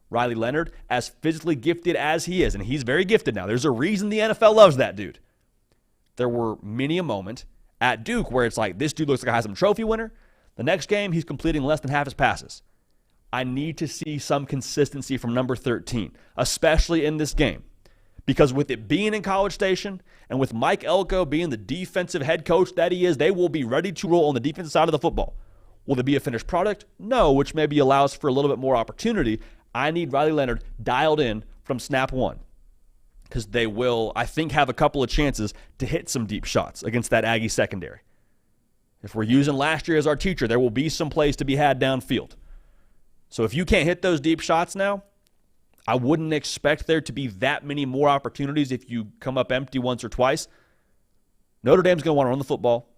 Riley Leonard, as physically gifted as he is, and he's very gifted now. There's a reason the NFL loves that dude. There were many a moment at Duke where it's like, this dude looks like a Heisman Trophy winner. The next game, he's completing less than half his passes. I need to see some consistency from number 13, especially in this game. Because with it being in College Station and with Mike Elko being the defensive head coach that he is, they will be ready to roll on the defensive side of the football. Will there be a finished product? No, which maybe allows for a little bit more opportunity. I need Riley Leonard dialed in from snap 1, because they will, I think, have a couple of chances to hit some deep shots against that Aggie secondary. If we're using last year as our teacher, there will be some plays to be had downfield. So if you can't hit those deep shots now, I wouldn't expect there to be that many more opportunities if you come up empty once or twice. Notre Dame's going to want to run the football.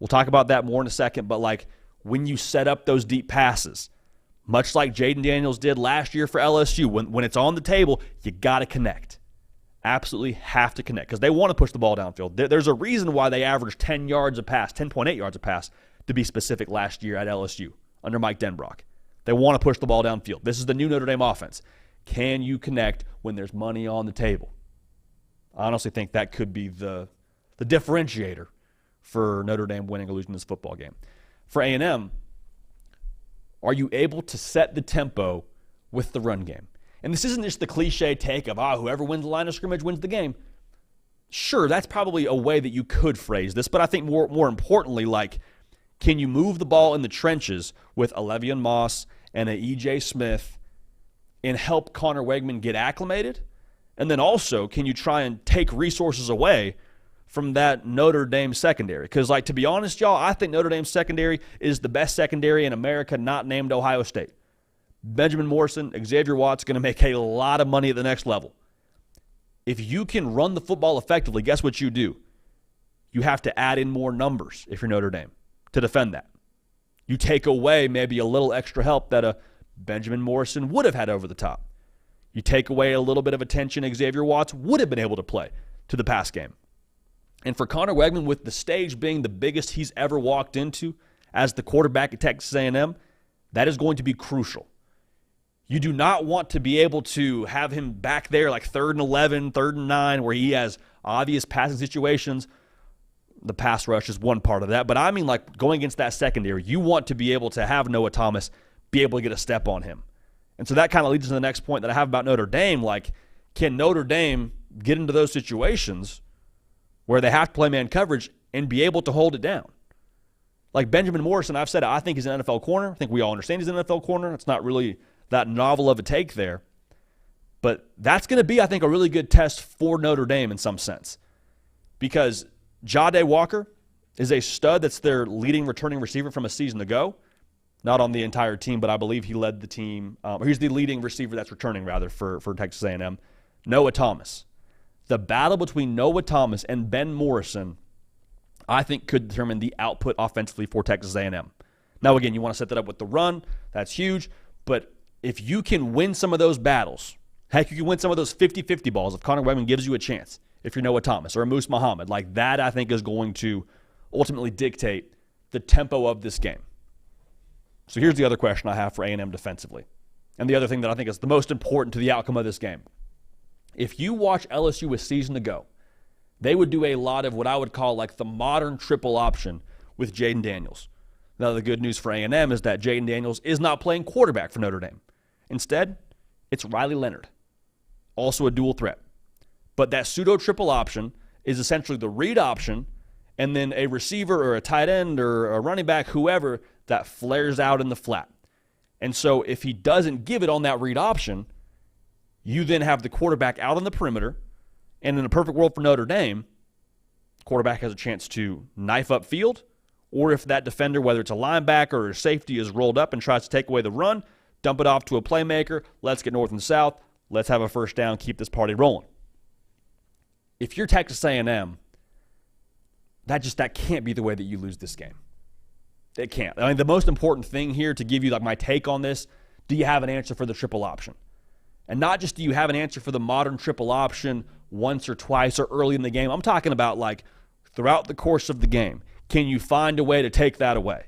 We'll talk about that more in a second, but like when you set up those deep passes, much like Jaden Daniels did last year for LSU, when it's on the table, you got to connect. Absolutely have to connect because they want to push the ball downfield. There's a reason why they averaged 10 yards a pass, 10.8 yards a pass, to be specific, last year at LSU under Mike Denbrock. They want to push the ball downfield. This is the new Notre Dame offense. Can you connect when there's money on the table? I honestly think that could be the differentiator for Notre Dame winning or losing this football game. For A&M, are you able to set the tempo with the run game? And this isn't just the cliche take of, whoever wins the line of scrimmage wins the game. Sure, that's probably a way that you could phrase this, but I think more importantly, like, can you move the ball in the trenches with Olevian Moss and a E.J. Smith and help Connor Wegman get acclimated? And then also, can you try and take resources away from that Notre Dame secondary? Because, like, to be honest, y'all, I think Notre Dame's secondary is the best secondary in America, not named Ohio State. Benjamin Morrison, Xavier Watts going to make a lot of money at the next level. If you can run the football effectively, guess what you do? You have to add in more numbers if you're Notre Dame to defend that. You take away maybe a little extra help that a Benjamin Morrison would have had over the top. You take away a little bit of attention Xavier Watts would have been able to play to the pass game. And for Connor Wegman, with the stage being the biggest he's ever walked into as the quarterback at Texas A&M, that is going to be crucial. You do not want to be able to have him back there like 3rd and 11, 3rd and 9, where he has obvious passing situations, the pass rush is one part of that. But I mean, like, going against that secondary, you want to be able to have Noah Thomas be able to get a step on him. And so that kind of leads to the next point that I have about Notre Dame. Like, can Notre Dame get into those situations where they have to play man coverage and be able to hold it down? Like Benjamin Morrison, I've said it, I think he's an NFL corner. I think we all understand he's an NFL corner. It's not really that novel of a take there. But that's going to be, I think, a really good test for Notre Dame in some sense. Because Jahdae Walker is a stud. That's their leading returning receiver from a season ago. Not on the entire team, but I believe he led the team. Or he's the leading receiver that's returning, rather, for Texas A&M. Noah Thomas. The battle between Noah Thomas and Ben Morrison, I think, could determine the output offensively for Texas A&M. Now, again, you want to set that up with the run. That's huge. But if you can win some of those battles, heck, you can win some of those 50-50 balls if Connor Wegman gives you a chance, if you're Noah Thomas or Moose Muhammad. Like, that, I think, is going to ultimately dictate the tempo of this game. So here's the other question I have for A&M defensively. And the other thing that I think is the most important to the outcome of this game. If you watch LSU a season ago, they would do a lot of what I would call like the modern triple option with Jaden Daniels. Now, the good news for A&M is that Jaden Daniels is not playing quarterback for Notre Dame. Instead, it's Riley Leonard, also a dual threat. But that pseudo triple option is essentially the read option and then a receiver or a tight end or a running back, whoever, that flares out in the flat. And so if he doesn't give it on that read option, you then have the quarterback out on the perimeter. And in a perfect world for Notre Dame, quarterback has a chance to knife up field, or if that defender, whether it's a linebacker or a safety, is rolled up and tries to take away the run, dump it off to a playmaker. Let's get north and south. Let's have a first down, keep this party rolling. If you're Texas A&M, that can't be the way that you lose this game. It can't. I mean, the most important thing here, to give you like my take on this, do you have an answer for the triple option? And not just do you have an answer for the modern triple option once or twice or early in the game. I'm talking about like throughout the course of the game. Can you find a way to take that away?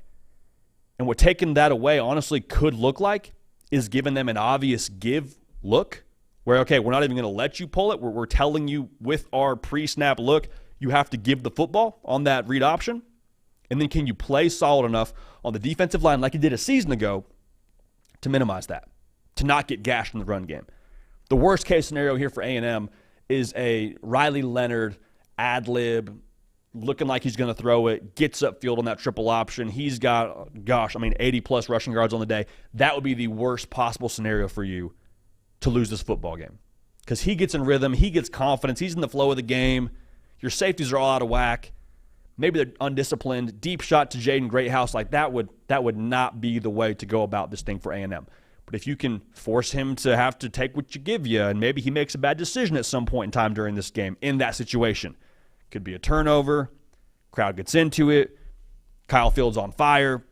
And what taking that away honestly could look like is giving them an obvious give look where, okay, we're not even going to let you pull it. We're telling you with our pre-snap look, you have to give the football on that read option. And then can you play solid enough on the defensive line like you did a season ago to minimize that, to not get gashed in the run game? The worst case scenario here for A&M is a Riley Leonard ad-lib, looking like he's going to throw it, gets upfield on that triple option. He's got, 80-plus rushing yards on the day. That would be the worst possible scenario for you to lose this football game. Because he gets in rhythm, he gets confidence, he's in the flow of the game. Your safeties are all out of whack. Maybe they're undisciplined. Deep shot to Jaden Greathouse, like that would not be the way to go about this thing for A&M. But if you can force him to have to take what you give you, and maybe he makes a bad decision at some point in time during this game in that situation, could be a turnover, crowd gets into it, Kyle Field's on fire,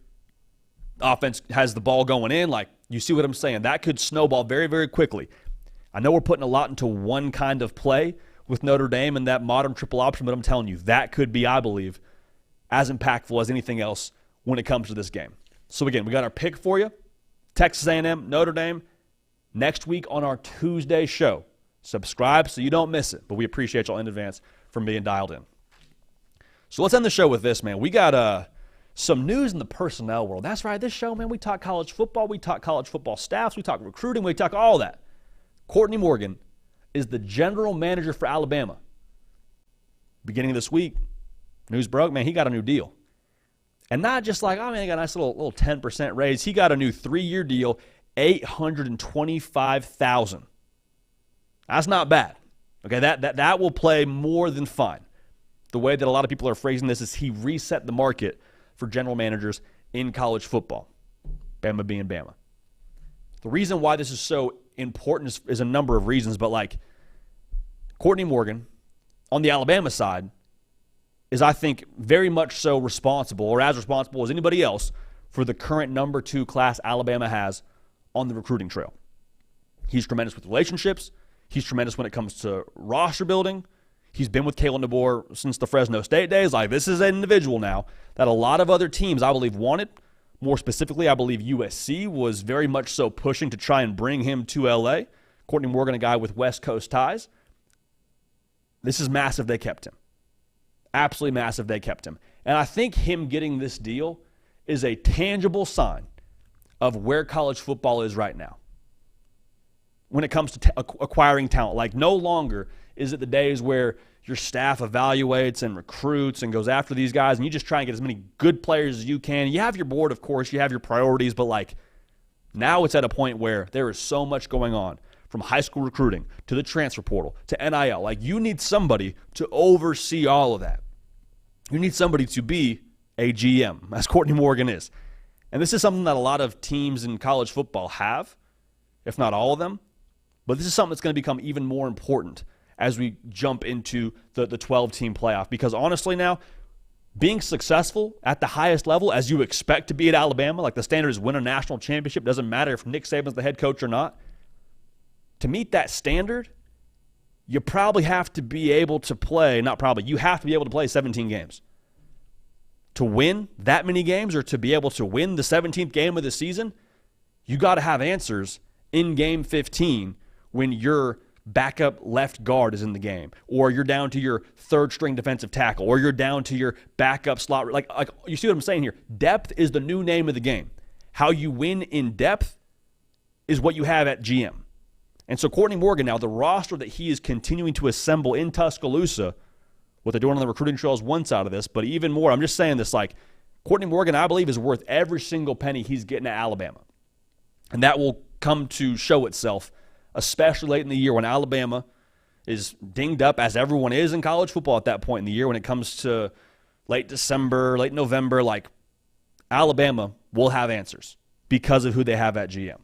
offense has the ball going in, like, you see what I'm saying? That could snowball very, very quickly. I know we're putting a lot into one kind of play with Notre Dame and that modern triple option, but I'm telling you, that could be, I believe, as impactful as anything else when it comes to this game. So again, we got our pick for you. Texas A&M, Notre Dame, next week on our Tuesday show. Subscribe so you don't miss it, but we appreciate y'all in advance for being dialed in. So let's end the show with this, man. We got some news in the personnel world. That's right, this show, man, we talk college football, we talk college football staffs, we talk recruiting, we talk all that. Courtney Morgan is the general manager for Alabama. Beginning of this week, news broke, man, he got a new deal. And not just like, oh, man, he got a nice little 10% raise. He got a new 3-year deal, $825,000. That's not bad. Okay, that will play more than fine. The way that a lot of people are phrasing this is he reset the market for general managers in college football, Bama being Bama. The reason why this is so important is a number of reasons, but like Courtney Morgan on the Alabama side is, I think, very much so responsible, or as responsible as anybody else, for the current number 2 class Alabama has on the recruiting trail. He's tremendous with relationships. He's tremendous when it comes to roster building. He's been with Kalen DeBoer since the Fresno State days. Like, this is an individual now that a lot of other teams, I believe, wanted. More specifically, I believe USC was very much so pushing to try and bring him to L.A. Courtney Morgan, a guy with West Coast ties. This is massive they kept him. Absolutely massive they kept him. And I think him getting this deal is a tangible sign of where college football is right now when it comes to acquiring talent. Like, no longer is it the days where your staff evaluates and recruits and goes after these guys and you just try and get as many good players as you can. You have your board, of course, you have your priorities, but like now it's at a point where there is so much going on, from high school recruiting to the transfer portal to NIL. Like, you need somebody to oversee all of that. You need somebody to be a GM, as Courtney Morgan is. And this is something that a lot of teams in college football have, if not all of them. But this is something that's going to become even more important as we jump into the 12-team playoff. Because honestly now, being successful at the highest level, as you expect to be at Alabama, like the standard is win a national championship, doesn't matter if Nick Saban's the head coach or not. To meet that standard, you probably have to be able to play, not probably, you have to be able to play 17 games. To win that many games, or to be able to win the 17th game of the season, you got to have answers in game 15 when your backup left guard is in the game, or you're down to your third-string defensive tackle, or you're down to your backup slot. Like you see what I'm saying here? Depth is the new name of the game. How you win in depth is what you have at GM. And so Courtney Morgan now, the roster that he is continuing to assemble in Tuscaloosa, what they're doing on the recruiting trail is one side of this, but even more, I'm just saying this, like, Courtney Morgan, I believe, is worth every single penny he's getting at Alabama. And that will come to show itself, especially late in the year when Alabama is dinged up, as everyone is in college football at that point in the year when it comes to late December, late November. Like, Alabama will have answers because of who they have at GM.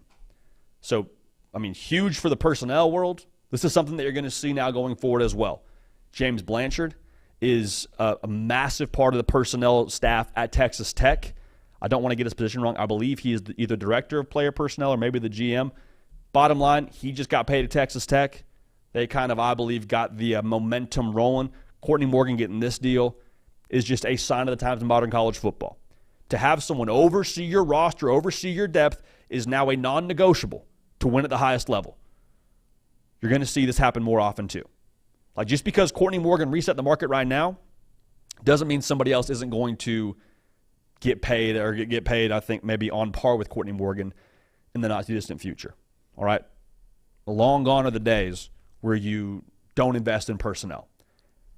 So, I mean, huge for the personnel world. This is something that you're going to see now going forward as well. James Blanchard is a massive part of the personnel staff at Texas Tech. I don't want to get his position wrong. I believe he is either director of player personnel or maybe the GM. Bottom line, he just got paid at Texas Tech. They kind of, I believe, got the momentum rolling. Courtney Morgan getting this deal is just a sign of the times in modern college football. To have someone oversee your roster, oversee your depth, is now a non-negotiable to win at the highest level. You're going to see this happen more often too. Like, just because Courtney Morgan reset the market right now doesn't mean somebody else isn't going to get paid, or get paid, I think, maybe on par with Courtney Morgan in the not-too-distant future. All right? Long gone are the days where you don't invest in personnel.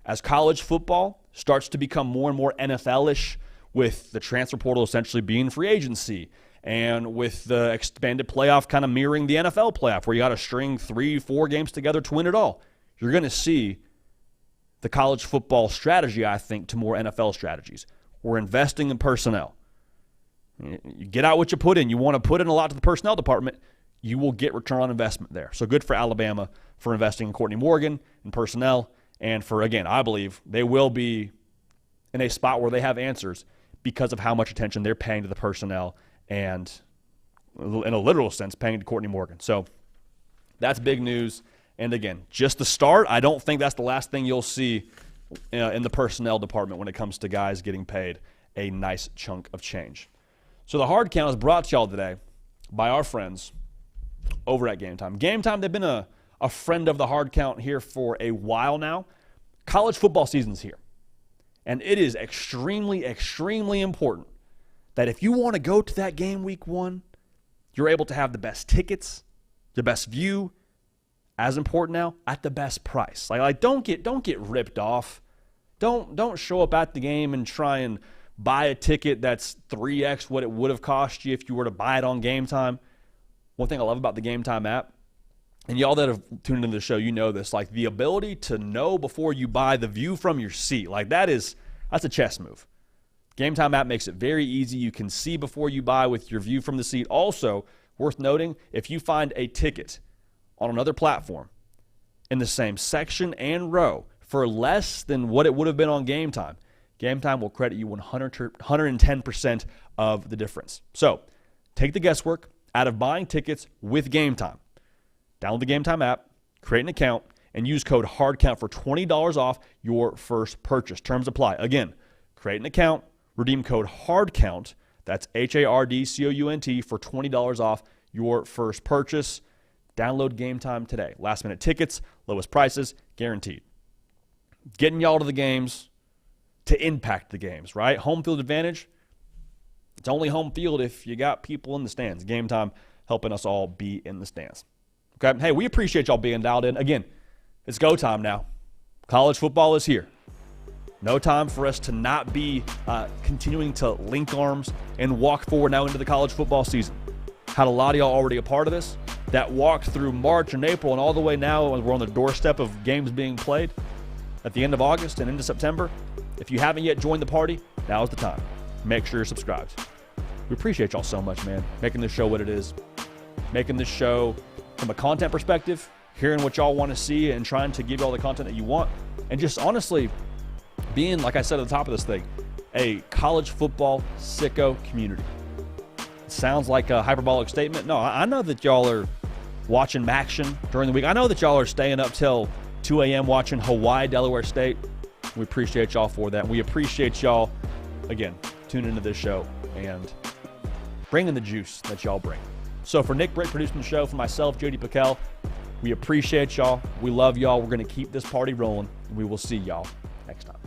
As college football starts to become more and more NFL-ish, with the transfer portal essentially being free agency, and with the expanded playoff kind of mirroring the NFL playoff, where you got to string 3-4 games together to win it all, you're going to see the college football strategy, I think, to more NFL strategies. We're investing in personnel. You get out what you put in. You want to put in a lot to the personnel department, you will get return on investment there. So good for Alabama for investing in Courtney Morgan and personnel. And for, again, I believe they will be in a spot where they have answers because of how much attention they're paying to the personnel and, in a literal sense, paying to Courtney Morgan. So that's big news. And again, just the start. I don't think that's the last thing you'll see in the personnel department when it comes to guys getting paid a nice chunk of change. So the hard count is brought to y'all today by our friends over at Game Time. Game Time, they've been a friend of the hard count here for a while now. College football season's here. And it is extremely, extremely important that if you want to go to that game week 1, you're able to have the best tickets, the best view, as important now, at the best price. Like don't get ripped off. Don't show up at the game and try and buy a ticket that's 3x what it would have cost you if you were to buy it on Game Time. One thing I love about the Game Time app, and y'all that have tuned into the show, you know this, like the ability to know before you buy the view from your seat. Like that's a chess move. Game Time app makes it very easy. You can see before you buy with your view from the seat. Also, worth noting, if you find a ticket on another platform in the same section and row for less than what it would have been on Game Time will credit you 110% of the difference. So take the guesswork out of buying tickets with Game Time. Download the Game Time app, create an account, and use code HARDCOUNT for $20 off your first purchase. Terms apply. Again, create an account, redeem code HARDCOUNT, that's HARDCOUNT, for $20 off your first purchase. Download Game Time today. Last minute tickets, lowest prices, guaranteed. Getting y'all to the games, to impact the games, right? Home field advantage. It's only home field if you got people in the stands. Game time helping us all be in the stands. Okay? Hey, we appreciate y'all being dialed in. Again, it's go time now. College football is here. No time for us to not be continuing to link arms and walk forward now into the college football season. Had a lot of y'all already a part of this. That walked through March and April and all the way now we're on the doorstep of games being played at the end of August and into September. If you haven't yet joined the party, now's the time. Make sure you're subscribed. We appreciate y'all so much, man, making this show what it is. Making this show from a content perspective, hearing what y'all want to see and trying to give y'all the content that you want. And just honestly, being, like I said at the top of this thing, a college football sicko community. It sounds like a hyperbolic statement. No, I know that y'all are watching Maction during the week. I know that y'all are staying up till 2 a.m. watching Hawaii, Delaware State. We appreciate y'all for that. We appreciate y'all, again, tuning into this show and bringing the juice that y'all bring. So for Nick Britt producing the show, for myself, JD Piquel, we appreciate y'all. We love y'all. We're going to keep this party rolling. We will see y'all next time.